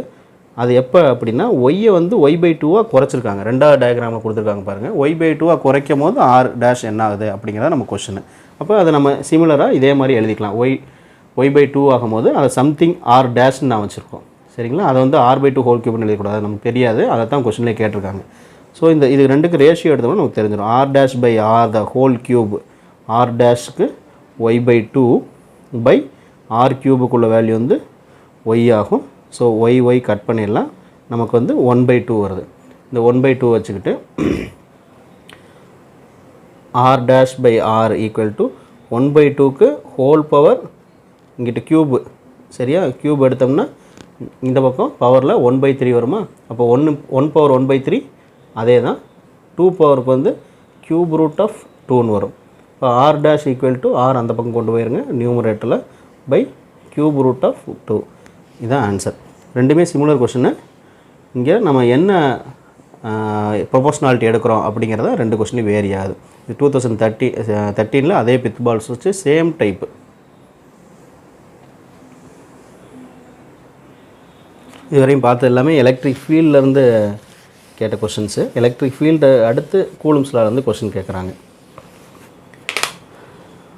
அது எப்போ அப்படின்னா ஒய்யை வந்து ஒய் பை 2வாக குறைச்சிருக்காங்க. ரெண்டாவது டயக்ராமில் கொடுத்துருக்காங்க பாருங்கள். ஒய் பை 2வாக குறைக்கும் போது ஆர் டேஷ் என்ன ஆகுது அப்படிங்கிறத நம்ம கொஷின். அப்போ அதை நம்ம சிமிலராக இதே மாதிரி எழுதிக்கலாம். ஒய் பை 2 ஆகும்போது அதை சம்திங் ஆர் டேஷ்னு நான் வச்சுருக்கோம். சரிங்களா? அதை வந்து ஆர் பை 2 ஹோல் கியூப்னு எழுதக்கூடாது, நமக்கு தெரியாது. அதை தான் கொஷின்லேயே கேட்டிருக்காங்க. ஸோ இது ரெண்டுக்கு ரேஷியோ எடுத்தோம்னா நமக்கு தெரிஞ்சிடும். R dash by R the whole cube, R டேஷ்க்கு ஒய் பை 2 பை ஆர் கியூபுக்குள்ள வேல்யூ வந்து ஒய் ஆகும். ஸோ ஒய் கட் பண்ணிடலாம். நமக்கு வந்து 1/2 வருது. இந்த 1/2 வச்சுக்கிட்டு R dash by R equal to 1/2க்கு ஹோல் பவர் இங்கிட்ட க்யூபு. சரியா? க்யூப் எடுத்தோம்னா இந்த பக்கம் பவரில் 1/3 வருமா? அப்போ 1 பவர் 1/3 அதே தான். 2 பவருக்கு வந்து க்யூப் ரூட் ஆஃப் 2ன்னு வரும். இப்போ r dash equal to r அந்த பக்கம் கொண்டு போயிருங்க நியூமரேட்டரில் பை க்யூப் ரூட் ஆஃப் 2. இதுதான் ஆன்சர். ரெண்டுமே சிமிலர் கொஷினு. இங்கே நம்ம என்ன ப்ரொபோஷனாலிட்டி எடுக்கிறோம் அப்படிங்கிறத ரெண்டு கொஷினும் வேரி ஆகுது. இது 2013 அதே பித் பால்ஸ் வச்சு சேம் டைப்பு. இதுவரையும் பார்த்து எல்லாமே எலக்ட்ரிக் ஃபீல்ட்லேருந்து கேட்ட கொஷின்ஸு. எலக்ட்ரிக் ஃபீல்டு அடுத்து கூலும்ஸில் வந்து கொஷின் கேட்குறாங்க.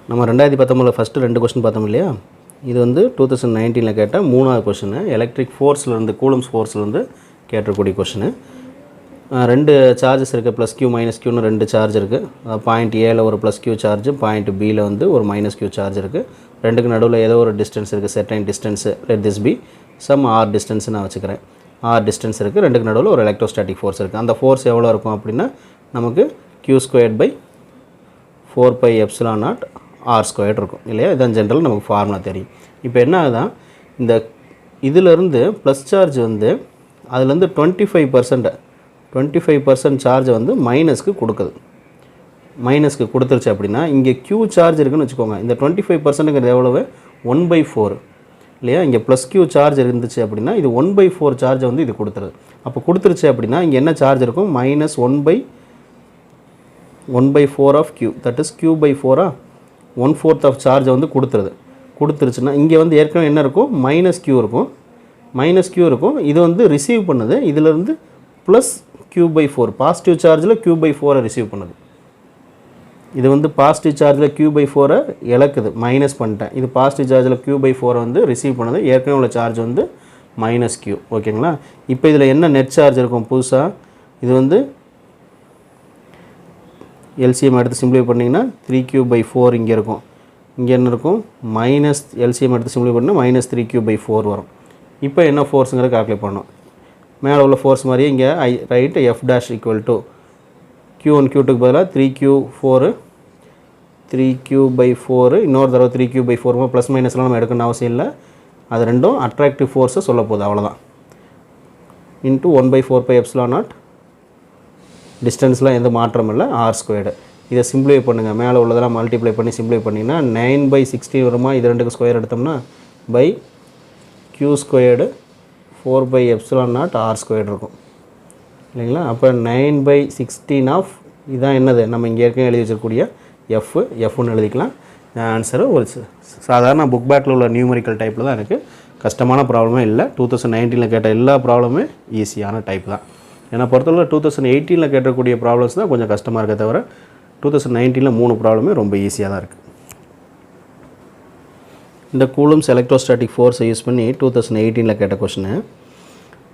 நம்ம 2019 ஃபஸ்ட்டு 2 கொஷின் பார்த்தோம் இல்லையா? இது வந்து 2019 கேட்ட 3வது கொஷினு. எலக்ட்ரிக் ஃபோர்ஸ்லேருந்து, கூலும்ஸ் ஃபோர்ஸ்லேருந்து கேட்டக்கூடிய கொஷினு. 2 சார்ஜஸ் இருக்குது, ப்ளஸ் கியூ மைனஸ் கியூன்னு 2 சார்ஜ் இருக்குது. பாயிண்ட் ஏல ஒரு ப்ளஸ் கியூ சார்ஜ், பாயிண்ட் பியில் வந்து ஒரு மைனஸ் கியூ சார்ஜ் இருக்குது. ரெண்டுக்கு நடுவில் ஏதோ ஒரு டிஸ்டன்ஸ் இருக்குது, certain distance. Let this be some r distance நான் வச்சுக்கிறேன். ஆர் டிஸ்டன்ஸ் இருக்குது. ரெண்டுக்கு நடுவில் ஒரு எலக்ட்ரோஸ்டாட்டிக் ஃபோர்ஸ் இருக்குது. அந்த ஃபோர்ஸ் எவ்வளோ இருக்கும் அப்படின்னா நமக்கு q² 4πε0 r² இருக்கும் இல்லையா? இதான் ஜென்ரல் நமக்கு ஃபார்முலா தெரியும். இப்போ என்ன ஆகுதான், இந்த இதிலேருந்து ப்ளஸ் சார்ஜ் வந்து அதுலேருந்து 25% சார்ஜை வந்து மைனஸ்க்கு கொடுக்குது. மைனஸ்க்கு கொடுத்துருச்சு அப்படின்னா இங்கே q சார்ஜ் இருக்குதுன்னு வச்சுக்கோங்க. இந்த 25%ங்கிறது எவ்வளவு? 1/4 இல்லையா? இங்கே ப்ளஸ் q சார்ஜ் இருந்துச்சு அப்படின்னா இது 1/4 சார்ஜை வந்து இது கொடுத்துருது. அப்போ கொடுத்துருச்சு அப்படின்னா இங்கே என்ன சார்ஜ் இருக்கும்? -1/4 of q, that is q/4 1/4 of சார்ஜை வந்து கொடுத்துருச்சுன்னா இங்கே வந்து ஏற்கனவே என்ன இருக்கும்? -q இருக்கும். -q இருக்கும். இது வந்து ரிசீவ் பண்ணுது. இதிலேருந்து ப்ளஸ் q/4 பாசிட்டிவ் சார்ஜில் q/4 ரிசீவ் பண்ணுது. இது வந்து பாசிட்டிவ் சார்ஜில் q/4 இழக்குது, மைனஸ் பண்ணிட்டேன். இது பாசிட்டிவ் சார்ஜில் q/4 வந்து ரிசீவ் பண்ணுது. ஏற்கனவே உள்ள சார்ஜ் வந்து -q. ஓகேங்களா? இப்போ இதில் என்ன நெட் சார்ஜ் இருக்கும் புதுசாக? இது வந்து எல்சிஎம் எடுத்து சிம்பிளை பண்ணிங்கன்னா 3q/4 இங்கே இருக்கும். இங்கே என்ன இருக்கும்? மைனஸ் எல்சிஎம் எடுத்து சிம்பிளை பண்ணிங்கன்னா -3q/4 வரும். இப்போ என்ன ஃபோர்ஸுங்கிறத கால்குலேட் பண்ணணும். மேலே உள்ள ஃபோர்ஸ் மாதிரியே இங்கே right f' equal to q1 q2க்கு பதிலாக 3q/4 இன்னொரு தடவை 3q/4 ப்ளஸ் மைனஸ்லாம் நம்ம எடுக்கணும்னு அவசியம் இல்லை. அது ரெண்டும் அட்ராக்டிவ் ஃபோர்ஸை சொல்ல போகுது, அவ்வளோதான். இன்ட்டு 1/4πε0 டிஸ்டன்ஸ்லாம் எந்த மாற்றம் இல்லை, r². இதை சிம்பிளை பண்ணுங்கள். மேலே உள்ளதெல்லாம் மல்டிப்ளை பண்ணி சிம்பிளை பண்ணிங்கன்னா 9/16 வருமா? இது ரெண்டுக்கு ஸ்கொயர் எடுத்தோம்னா பை q² 4/ε0 r² இருக்கும் இல்லைங்களா? அப்போ 9/16 ஆஃப் இதான் என்னது? நம்ம இங்கே ஏற்கனவே எழுதி வச்சிருக்கக்கூடிய எஃப்னு எழுதிக்கலாம். ஆன்சரு ஒரு சாதாரண புக் பேக்கில் உள்ள நியூமரிக்கல் டைப்பில் தான் இருக்குது. கஷ்டமான ப்ராப்ளமே இல்லை. 2019 கேட்ட எல்லா ப்ராப்ளமே ஈஸியான டைப் தான். ஏன்னா பொறுத்தவரை 2018 கேட்டக்கூடிய ப்ராப்ளம்ஸ் தான் கொஞ்சம் கஷ்டமாக இருக்க தவிர 2019 3 ப்ராப்ளமே ரொம்ப ஈஸியாக தான் இருக்குது. இந்த கூலும்ஸ் எலக்ட்ரோஸ்டாட்டிக் ஃபோர்ஸை யூஸ் பண்ணி 2018 கேட்ட கொஷினு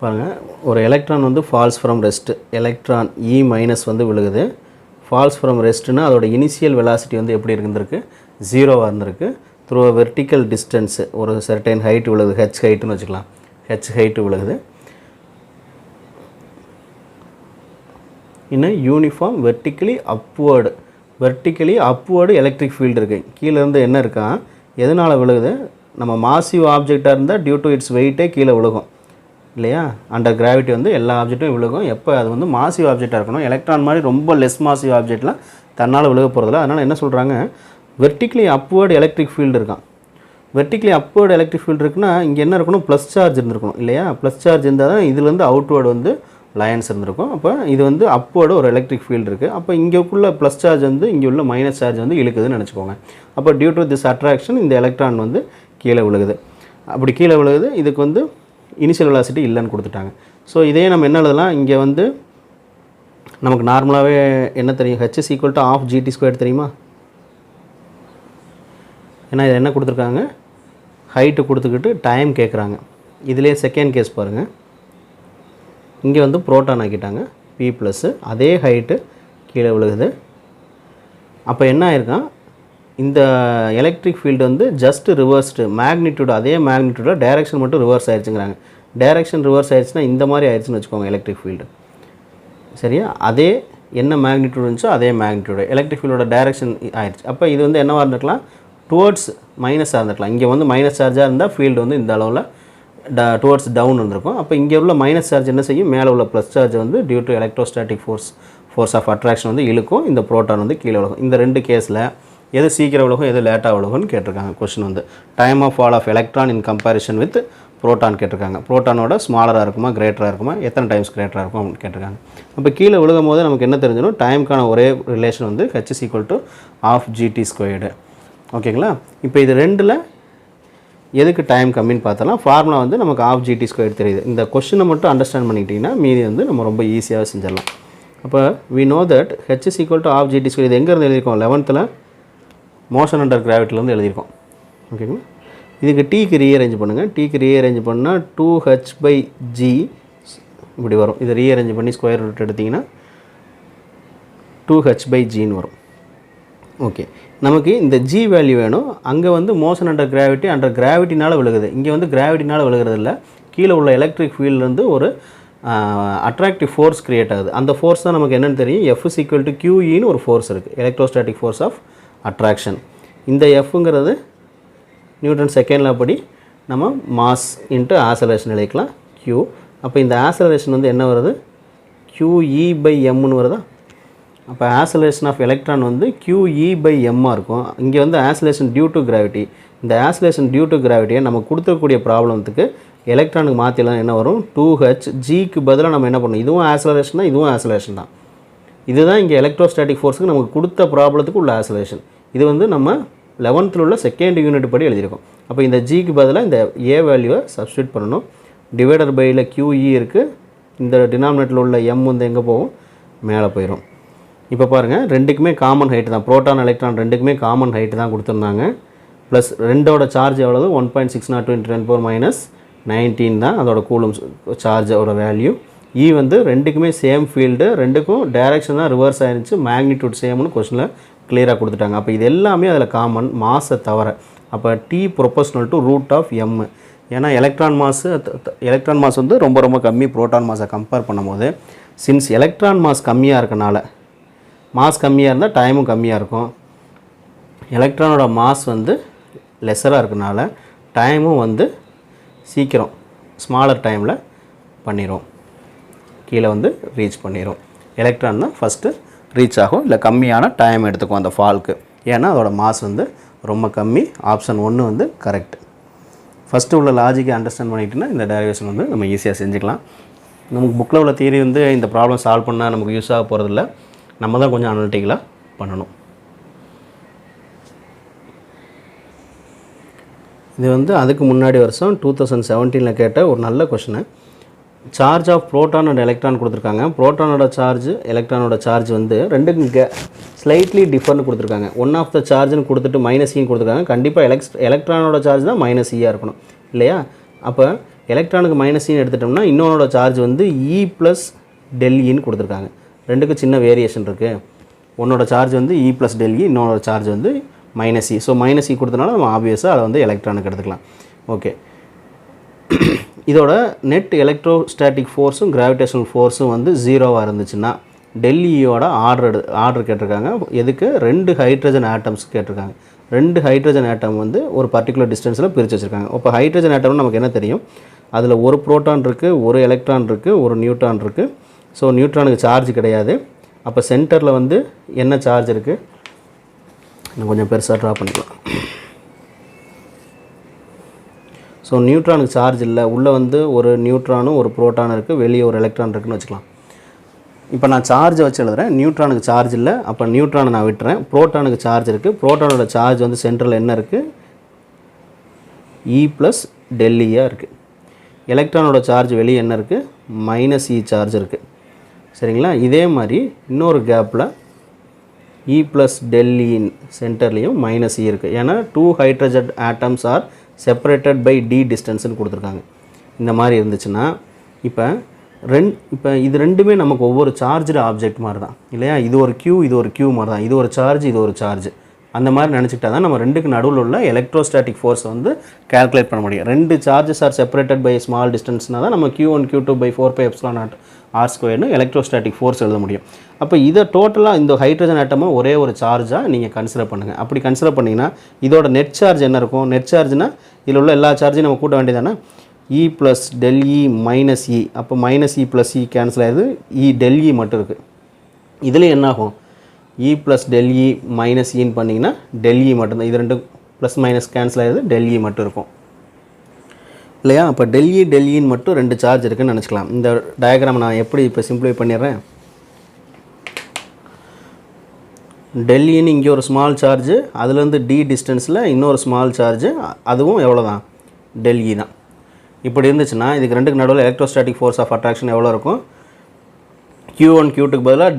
பாருங்கள். ஒரு எலக்ட்ரான் வந்து falls from rest, electron E- வந்து விழுகுது. ஃபால்ஸ் ஃப்ரம் ரெஸ்ட்னா அதோட இனிஷியல் வெலாசிட்டி வந்து எப்படி இருந்திருக்கு? 0வாக இருந்திருக்கு. த்ரூ அ வெர்டிக்கல் டிஸ்டன்ஸு ஒரு சர்டைன் ஹைட் விழுகுது, h ஹைட்டுன்னு வச்சுக்கலாம். h ஹைட்டு விழுகுது. இன்னும் uniform vertically upward electric field இருக்குது. கீழேருந்து என்ன இருக்கா? எதனால் விழுகுது? நம்ம மாசிவ் ஆப்ஜெக்டாக இருந்தால் டியூ டு இட்ஸ் வெயிட்டே கீழே விழுகும் இல்லையா? அண்டர் கிராவிட்டி வந்து எல்லா ஆப்ஜெக்ட்டும் விழுகும். எப்போ அது வந்து மாசிவ் ஆப்ஜெக்டாக இருக்கணும். எலக்ட்ரான் மாதிரி ரொம்ப லெஸ் மாசிவ் ஆப்ஜெக்ட்லாம் தன்னால் விழுக போகிறதில்ல. அதனால் என்ன சொல்கிறாங்க? வெர்டிக்கலி அப்வேர்டு எலக்ட்ரிக் ஃபீல்டு இருக்கான். வெர்டிகலி அப்வர்டு எலக்ட்ரிக் ஃபீல்டு இருக்குன்னா இங்கே என்ன இருக்கணும், ப்ளஸ் சார்ஜ் இருந்திருக்கணும் இல்லையா. ப்ளஸ் சார்ஜ் இருந்தால் தான் இதுலேருந்து அவுட்வேர்டு வந்து லைன்ஸ் இருந்திருக்கும். அப்போ இது வந்து அப்வர்டு ஒரு எலக்ட்ரிக் ஃபீல்டு இருக்குது. அப்போ இங்கேக்குள்ள ப்ளஸ் சார்ஜ் வந்து இங்கே உள்ள மைனஸ் சார்ஜ் வந்து இழுக்குதுன்னு நினச்சிக்கோங்க. அப்போ டியூ டு திஸ் அட்ராக்ஷன் இந்த எலக்ட்ரான் வந்து கீழே விழுகுது. அப்படி கீழே விழுகுது. இதுக்கு வந்து இனிஷியல் வெலாசிட்டி இல்லைன்னு கொடுத்துட்டாங்க. ஸோ இதே நம்ம என்ன எழுதலாம், இங்கே வந்து நமக்கு நார்மலாகவே என்ன தெரியும், h is equal to half gt² தெரியுமா. ஏன்னா இது என்ன கொடுத்துருக்காங்க, ஹைட்டு கொடுத்துக்கிட்டு டைம் கேட்குறாங்க. இதிலே செகண்ட் கேஸ் பாருங்கள், இங்கே வந்து ப்ரோட்டான் ஆக்கிட்டாங்க p+, அதே ஹைட்டு கீழே விழுகுது. அப்போ என்ன ஆயிருக்கான், இந்த எலக்ட்ரிக் ஃபீல்டு வந்து ஜஸ்ட் ரிவர்ஸ்டு மேக்னிடியூட், அதே மேக்னிடியூடில் டைரெக்ஷன் மட்டும் ரிவர்ஸ் ஆயிடுச்சுங்கிறாங்க. டைரெக்ஷன் ரிவர்ஸ் ஆயிடுச்சுன்னா இந்த மாதிரி ஆயிடுச்சுன்னு வச்சுக்கோங்க எலக்ட்ரிக் ஃபீல்டு. சரியா, அதே என்ன மேக்னிடியூட் இருந்துச்சோ அதே மேக்னிடியூடு எலக்ட்ரிக் ஃபீல்டோட டைரெக்ஷன் ஆயிடுச்சு. அப்போ இது வந்து என்னவாக இருந்துக்கலாம், டுவர்ட்ஸ் மைனஸாக இருந்துக்கலாம். இங்கே வந்து மைனஸ் சார்ஜாக இருந்தால் ஃபீல்டு வந்து இந்த அளவில் டுவர்ட்ஸ் டவுன் இருந்திருக்கும். அப்போ இங்கே உள்ள மைனஸ் சார்ஜ் என்ன செய்யும், மேலே உள்ள ப்ளஸ் சார்ஜ் வந்து due to electrostatic force of attraction வந்து இழுக்கும். இந்த ப்ரோட்டான் வந்து கீழே விலகும். இந்த ரெண்டு கேஸில் எது சீக்கிரம் விலகும் எது லேட்டாக விலகும்னு கேட்டிருக்காங்க. கொஸ்டின் வந்து time of fall of electron in comparison with proton கேட்டிருக்காங்க. ப்ரோட்டானோட ஸ்மாலராக இருக்குமா கிரேட்டராக இருக்குமா, எத்தனை டைம்ஸ் கிரேட்டராக இருக்கும் அப்படின்னு கேட்டிருக்காங்க. அப்போ கீழே விழுகும் போது நமக்கு என்ன தெரிஞ்சிடும், டைமுக்கான ஒரே ரிலேஷன் வந்து h is equal to half gt². ஓகேங்களா. இப்போ இது ரெண்டில் எதுக்கு டைம் கம்மின்னு பார்த்தலாம். ஃபார்முலா வந்து நமக்கு half gt² தெரியுது. இந்த கொஸ்டினை மட்டும் அண்டர்ஸ்டாண்ட் பண்ணிக்கிட்டிங்கன்னா மீதி வந்து நம்ம ரொம்ப ஈஸியாக செஞ்சிடலாம். அப்போ we know that h is equal to half gt². இது எங்கேருந்து எழுதியிருக்கோம், 11th மோஷன் அண்டர் கிராவிட்டிலேருந்து எழுதியிருக்கோம். ஓகேங்களா. இதுக்கு டீக்கு ரீஅரேஞ்ச் பண்ணுங்கள். டீக்கு ரீஅரேஞ்ச் பண்ணால் 2h/g இப்படி வரும். இதை ரீஅரேஞ்ச் பண்ணி ஸ்கொயர் ரூட் எடுத்திங்கன்னா 2h/gன்னு வரும். ஓகே, நமக்கு இந்த g வேல்யூ வேணும். அங்கே வந்து மோஷன் அண்டர் கிராவிட்டினால் விழுகுது. இங்கே வந்து கிராவிட்டினால் விழுகிறது இல்லை, கீழே உள்ள எலக்ட்ரிக் ஃபீல்ட்லேருந்து ஒரு அட்ராக்டிவ் ஃபோர்ஸ் க்ரியேட் ஆகுது. அந்த ஃபோர்ஸ் தான் நமக்கு என்னென்னு தெரியும், F is equal to QEன்னு ஒரு ஃபோர்ஸ் இருக்குது, எலக்ட்ரோஸ்டாட்டிக் ஃபோர்ஸ் ஆஃப் அட்ராக்ஷன். இந்த Fங்கிறது நியூட்டன் செகண்ட் லா படி நம்ம மாஸ் இன்ட்டு ஆசலரேஷன் எழுதிக்கலாம் Q. அப்போ இந்த ஆசலரேஷன் வந்து என்ன வருது, QE/mன்னு வருதா. அப்போ ஆசலேஷன் ஆஃப் எலக்ட்ரான் வந்து QE/mமாக இருக்கும். இங்கே வந்து ஆசலேஷன் டியூ டு கிராவிட்டி. இந்த ஆசலேஷன் டியூ டு கிராவிட்டியை நம்ம கொடுத்துருக்கூடிய ப்ராப்ளத்துக்கு எலக்ட்ரானுக்கு மாற்றிலாம் என்ன வரும், 2h. ஜிக்கு பதிலாக நம்ம என்ன பண்ணணும், இதுவும் ஆசலரேஷன் தான், இதுவும் ஆசலரேஷன் தான். இதுதான் இங்கே எலக்ட்ரோஸ்டாட்டிக் ஃபோர்ஸுக்கு நமக்கு கொடுத்த ப்ராப்ளத்துக்கு உள்ள ஆசலேஷன். இது வந்து நம்ம 11th உள்ள செகண்ட் யூனிட் படி எழுதியிருக்கோம். அப்போ இந்த ஜிக்கு பதிலாக இந்த ஏ வேல்யூவை சப்ஸ்டியூட் பண்ணணும். டிவைடர் பையில் QE இருக்குது, இந்த டினாமினேட்டரில் உள்ள m வந்து எங்கே போகும், மேலே போயிடும். இப்போ பாருங்கள், ரெண்டுக்குமே காமன் ஹைட்டு தான், ப்ரோட்டான் எலக்ட்ரான் ரெண்டுக்குமே காமன் ஹைட்டு தான் கொடுத்துருந்தாங்க. ப்ளஸ் ரெண்டோட சார்ஜ் எவ்வளவு, 1.602 × 10⁻19 தான் அதோட கூலும் சார்ஜோட வேல்யூ. E வந்து ரெண்டுக்குமே சேம் ஃபீல்டு, ரெண்டுக்கும் டைரக்ஷன் தான் ரிவர்ஸ் ஆயிருந்துச்சு, மேக்னிடியூட் சேம்னு கொஸ்டினில் கிளியராக கொடுத்துட்டாங்க. அப்போ இது எல்லாமே அதில் காமன், மாஸை தவிர. அப்போ T ப்ரொபோஷனல் டு √m. ஏன்னா எலக்ட்ரான் மாஸ் வந்து ரொம்ப ரொம்ப கம்மி ப்ரோட்டான் மாஸை கம்பேர் பண்ணும்போது. சின்ஸ் எலக்ட்ரான் மாஸ் கம்மியாக இருக்கனால, மாஸ் கம்மியாக இருந்தால் டைமும் கம்மியாக இருக்கும். எலக்ட்ரானோட மாஸ் வந்து லெஸராக இருக்கனால டைமும் வந்து சீக்கிரம் ஸ்மாலர் டைமில் பண்ணிடும், கீழே வந்து ரீச் பண்ணிடும். எலக்ட்ரான் தான் ஃபஸ்ட்டு ரீச் ஆகும், இல்லை கம்மியான டைம் எடுத்துக்கும் அந்த ஃபால்க்கு. ஏன்னா அதோட மாஸ் வந்து ரொம்ப கம்மி. ஆப்ஷன் 1 வந்து கரெக்ட். ஃபஸ்ட்டு உள்ள லாஜிக்கை அண்டர்ஸ்டாண்ட் பண்ணிக்கிட்டோன்னா இந்த டெரிவேஷன் வந்து நம்ம ஈஸியாக செஞ்சுக்கலாம். நமக்கு புக்கில் உள்ள தியரி வந்து இந்த ப்ராப்ளம் சால்வ் பண்ணால் நமக்கு யூஸ் ஆக போகிறதில்ல, நம்ம தான் கொஞ்சம் அனலிட்டிக்கலாக பண்ணணும். இது வந்து அதுக்கு முன்னாடி வருஷம் 2017 கேட்ட ஒரு நல்ல question. Charge of proton and electron கொடுத்துருக்காங்க. ப்ரோட்டானோட சார்ஜ் எலக்ட்ரானோட சார்ஜ் வந்து ரெண்டுக்கு ஸ்லைட்லி டிஃபர்னு கொடுத்துருக்காங்க. ஒன் ஆஃப் த சார்ஜ்னு கொடுத்துட்டு -e கொடுத்துருக்காங்க. கண்டிப்பாக எலக்ட்ரானோட சார்ஜ் தான் -eயாக இருக்கணும் இல்லையா. அப்போ எலக்ட்ரானுக்கு -e எடுத்துட்டோம்னா இன்னொன்னோட சார்ஜ் வந்து E+∆Eன்னு கொடுத்துருக்காங்க. ரெண்டுக்கு சின்ன வேரியேஷன் இருக்குது. ஒன்னோட சார்ஜ் வந்து E+∆E, இன்னொன்னோட சார்ஜ் வந்து -e. ஸோ -e கொடுத்தனால நம்ம ஆப்வியஸாக அதை வந்து எலக்ட்ரானுக்கு எடுத்துக்கலாம். ஓகே, இதோட நெட் எலக்ட்ரோஸ்டாட்டிக் ஃபோர்ஸும் கிராவிடேஷனல் ஃபோர்ஸும் வந்து 0வாக இருந்துச்சுன்னா ∆Eயோட ஆர்டர் கேட்டிருக்காங்க. எதுக்கு, 2 ஹைட்ரஜன் ஆட்டம்ஸ் கேட்டிருக்காங்க. 2 ஹைட்ரஜன் ஆட்டம் வந்து ஒரு பர்டிகுலர் டிஸ்டன்ஸில் பிரித்து வச்சுருக்காங்க. இப்போ ஹைட்ரஜன் ஆட்டம்னு நமக்கு என்ன தெரியும், அதில் ஒரு ப்ரோட்டான் இருக்குது, ஒரு எலக்ட்ரான் இருக்குது, ஒரு நியூட்ரான் இருக்குது. ஸோ நியூட்ரானுக்கு சார்ஜ் கிடையாது. அப்போ சென்டரில் வந்து என்ன சார்ஜ் இருக்குது, இன்னும் கொஞ்சம் பெருசாக ட்ரா பண்ணிக்கலாம். ஸோ நியூட்ரானுக்கு சார்ஜ் இல்லை, உள்ளே வந்து ஒரு நியூட்ரானும் ஒரு புரோட்டானும் இருக்குது, வெளியே ஒரு எலக்ட்ரான் இருக்குதுன்னு வச்சுக்கலாம். இப்போ நான் சார்ஜை வச்சு எழுதுகிறேன். நியூட்ரானுக்கு சார்ஜ் இல்லை, அப்போ நியூட்ரானை நான் விட்டுறேன். புரோட்டானுக்கு சார்ஜ் இருக்குது. புரோட்டானோட சார்ஜ் வந்து சென்டரில் என்ன இருக்குது, E ப்ளஸ் டெல்லியாக இருக்குது. எலக்ட்ரானோட சார்ஜ் வெளியே என்ன இருக்குது, -E சார்ஜ் இருக்குது. சரிங்களா? இதே மாதிரி இன்னொரு கேப்பில் E ப்ளஸ் டெல்லியின் சென்டர்லேயும் -E இருக்குது. ஏன்னா 2 hydrogen atoms are separated by d டிஸ்டன்ஸ்னு கொடுத்துருக்காங்க. இந்த மாதிரி இருந்துச்சுன்னா இப்போ இது ரெண்டுமே நமக்கு ஒவ்வொரு சார்ஜ்டு ஆப்ஜெக்ட் மாதிரி தான் இல்லையா? இது ஒரு Q, இது ஒரு Q மாதிரி தான். இது ஒரு சார்ஜ், இது ஒரு சார்ஜ். அந்த மாதிரி நினச்சிக்கிட்டா தான் நம்ம ரெண்டுக்கு நடுவில் உள்ள எலக்ட்ரோஸ்டாட்டிக் ஃபோர்ஸை வந்து கால்குலேட் பண்ண முடியும். 2 charges are separated by small டிஸ்டன்ஸ்னால் தான் நம்ம Q1 Q2 by 4πε0 r² electrostatic force எழுத முடியும். அப்போ இதை டோட்டலாக இந்த ஹைட்ரஜன் ஆட்டமாக ஒரே ஒரு சார்ஜாக நீங்கள் கன்சிடர் பண்ணுங்கள். அப்படி கன்சிடர் பண்ணிங்கன்னா இதோட நெட் சார்ஜ் என்ன இருக்கும்? நெட் சார்ஜ்னால் இதில் உள்ள எல்லா சார்ஜையும் நம்ம கூட்ட வேண்டியதானே. E plus del E -E. அப்போ -E ப்ளஸ் E கேன்சல் ஆகிடுது, E டெல்இ மட்டும் இருக்குது. இதில் என்ன ஆகும்? E ப்ளஸ் டெல்இ -Eன்னு பண்ணிங்கன்னா டெல்இ மட்டும்தான். இது ரெண்டு ப்ளஸ் மைனஸ் கேன்சல் ஆகிடுது, டெல்இ மட்டும் இருக்கும் இல்லையா? அப்போ டெல்இன்னு மட்டும் 2 சார்ஜ் இருக்குதுன்னு நினச்சிக்கலாம். இந்த டயக்ராம் நான் எப்படி இப்போ சிம்பிளை பண்ணிடுறேன். டெல்இன்னு இங்கே ஒரு ஸ்மால் சார்ஜு, அதுலேருந்து d டிஸ்டன்ஸில் இன்னொரு ஸ்மால் சார்ஜு, அதுவும் எவ்வளோ தான், டெல்இ தான். இப்படி இருந்துச்சுன்னா இதுக்கு ரெண்டுக்கு நடுவில் எலக்ட்ரோஸ்டாட்டிக் ஃபோர்ஸ் ஆஃப் அட்ராக்ஷன் எவ்வளோ இருக்கும்? Q1 Q2க்கு பதிலாக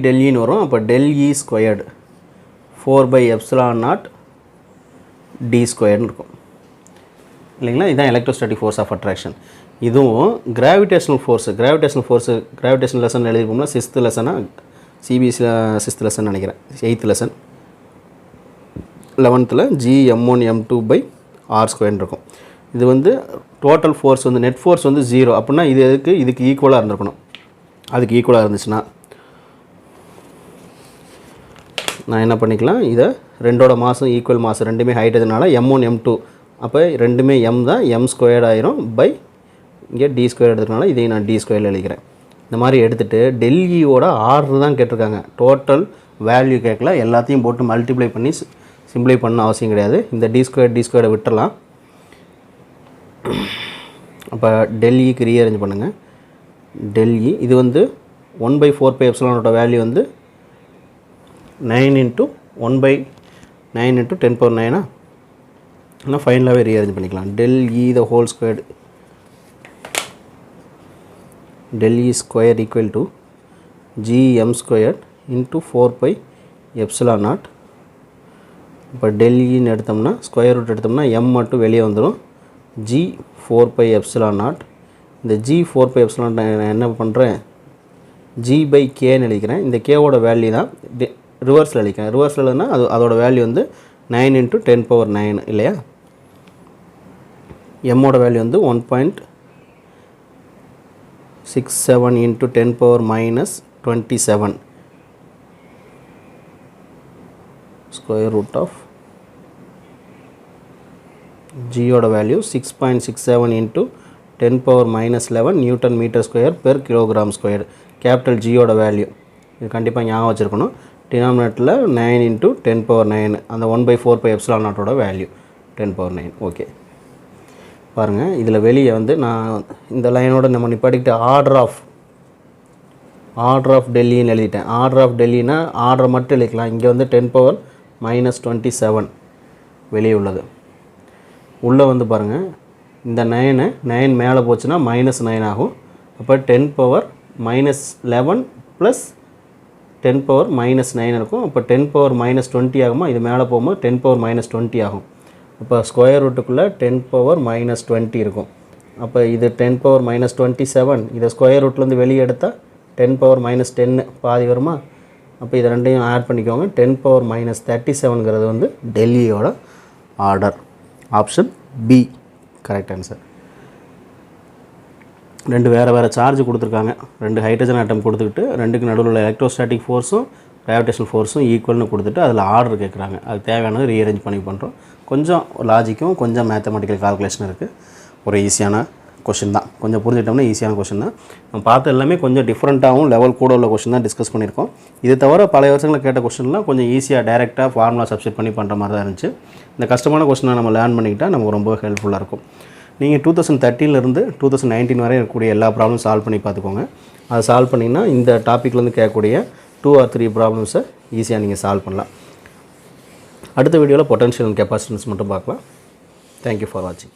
டெல்இன்னு வரும். அப்போ டெல்இ ஸ்கொயர்டு 4/ε0 d² இருக்கும் இல்லைங்களா? இதுதான் எலக்ட்ரோஸ்டாட்டிக் ஃபோர்ஸ் ஆஃப் அட்ராக்ஷன். இதுவும் கிராவிடேஷனல் கிராவிடேஷனல் லெசன் எழுதிருப்போம்னா 6th லெசனாக, சிபிஎஸ்சியில் 6th லெசன் நினைக்கிறேன், 8th lesson. 11th G m1m2/r² இருக்கும். இது வந்து டோட்டல் ஃபோர்ஸ் வந்து நெட் ஃபோர்ஸ் வந்து 0 அப்படின்னா இதுக்கு ஈக்குவலாக இருந்திருக்கணும். அதுக்கு ஈக்குவலாக இருந்துச்சுன்னா நான் என்ன பண்ணிக்கலாம், இதை ரெண்டோட மாதம் ஈக்குவல் மாதம், ரெண்டுமே ஹைட்ரஜனால m1 m2, அப்போ ரெண்டுமே m தான், m² ஆயிரும் பை இங்கே d² எடுத்துக்கனால இதையும் நான் d² எழுதிக்கிறேன். இந்த மாதிரி எடுத்துகிட்டு டெல்இயோட ஆர்டர் தான் கேட்டிருக்காங்க, டோட்டல் வேல்யூ கேட்கல. எல்லாத்தையும் போட்டு மல்டிப்ளை பண்ணி சிம்பிளை பண்ண அவசியம் கிடையாது. இந்த d² விட்டுறலாம். அப்போ டெல்இக்கு ரீஅரேஞ்ச் பண்ணுங்கள். டெல்இ இது வந்து 1/4πε0 வேல்யூ வந்து 9 × 1/9 × 10⁹ ஆனால் ஃபைனலாகவே ரீஅரேஞ்ச் பண்ணிக்கலாம். Del E the whole squared, del E square equal to gm² × 4πε0. இப்போ டெல்இன்னு எடுத்தோம்னா ஸ்கொயர் ரூட் எடுத்தோம்னா m மட்டும் வெளியே வந்துடும், g 4πε0. இந்த g 4πε0 நான் என்ன பண்ணுறேன், g/kன்னு எழுதிக்கிறேன். இந்த கேவோட வேல்யூ தான் ரிவர்ஸில் எழுதிக்கிறேன். ரிவர்ஸில் எழுதுனா அதோட வேல்யூ வந்து 9 × 10⁹ இல்லையா? mோட வேல்யூ வந்து 1.67 × 10⁻27 ஸ்கொயர் ரூட் ஆஃப் ஜியோட value 6.67 × 10⁻11 newton metre square per kilogram square. Capital ஜியோட வேல்யூ இது கண்டிப்பாக ஞாபகம் வச்சுருக்கணும். டினாமினேட்டரில் 9 × 10⁻9, அந்த 1/4πε0 வேல்யூ 10⁻9. ஓகே, பாருங்கள் இதில் வெளியே வந்து நான் இந்த லைனோட நம்ம நிப்பாட்டிக்கிட்டு ஆர்டர் ஆஃப் டெல்லின்னு எழுதிட்டேன். ஆர்டர் ஆஃப் டெல்லினா ஆர்டரை மட்டும் எழுதிக்கலாம். இங்கே வந்து 10⁻27 வெளியே உள்ளது. உள்ளே வந்து பாருங்கள், இந்த 9 மேலே போச்சுன்னா -9 ஆகும். அப்போ 10⁻11 ப்ளஸ் 10⁻−9 இருக்கும். அப்போ 10⁻−20 ஆகுமா? இது மேலே போகும்போது 10⁻−20 ஆகும். அப்போ ஸ்கொயர் ரூட்டுக்குள்ளே 10⁻−20 இருக்கும். அப்போ இது 10⁻−27, இதை ஸ்கொயர் ரூட்லேருந்து வெளியே எடுத்தால் 10⁻−10 பாதி வருமா? அப்போ இதை ரெண்டையும் ஆட் பண்ணிக்கோங்க. 10⁻−37ங்கிறது வந்து டெல்லியோட order. Option B correct answer. ரெண்டு வேறு சார்ஜ் கொடுத்துருக்காங்க. 2 ஹைட்ரஜன் ஆட்டம் கொடுத்துக்கிட்டு ரெண்டுக்கு நடுவில் உள்ள எலக்ட்ரோஸ்டாட்டிக் ஃபோர்ஸும் கிராவிடேஷனல் ஃபோர்ஸும் ஈக்குவல்னு கொடுத்துட்டு அதில் ஆர்டர் கேட்குறாங்க. அது தேவையானது ரீஅரேஞ்ச் பண்ணி பண்ணுறோம். கொஞ்சம் லாஜிக்கும் கொஞ்சம் மேத்தமெட்டிக்கல் கால்குலேஷன் இருக்குது. ஒரு ஈஸியான கொஷின் தான். கொஞ்சம் புரிஞ்சிட்டோம்னா ஈஸியான கொஷின் தான். நம்ம பார்த்த எல்லாமே கொஞ்சம் டிஃப்ரெண்ட்டாகவும் லெவல் கூட உள்ள கொஷின் தான் டிஸ்கஸ் பண்ணியிருக்கோம். இது தவிர பல வருஷங்களில் கேட்ட கொஷின்லாம் கொஞ்சம் ஈஸியாக டைரெக்டாக ஃபார்முலா சப்ஸ்டிட் பண்ணி பண்ணுற மாதிரி தான் இருந்துச்சு. இந்த கஷ்டமான கொஷினை நம்ம லேர்ன் பண்ணிக்கிட்டால் நமக்கு ரொம்ப ஹெல்ப்ஃபுல்லாக இருக்கும். நீங்கள் 2013 2019 வரை இருக்கக்கூடிய எல்லா ப்ராப்ளம் சால்வ் பண்ணி பார்த்துக்கோங்க. அதை சால்வ் பண்ணிங்கன்னா இந்த டாப்பிக்லேருந்து கேட்கக்கூடிய 2 or 3 ப்ராப்ளம்ஸை ஈஸியாக நீங்கள் சால்வ் பண்ணலாம். அடுத்த வீடியோவில் பொட்டன்ஷியல் அண்ட் கெப்பாசிட்டன்ஸ் மட்டும் பார்க்கலாம். தேங்க்யூ ஃபார் வாட்சிங்.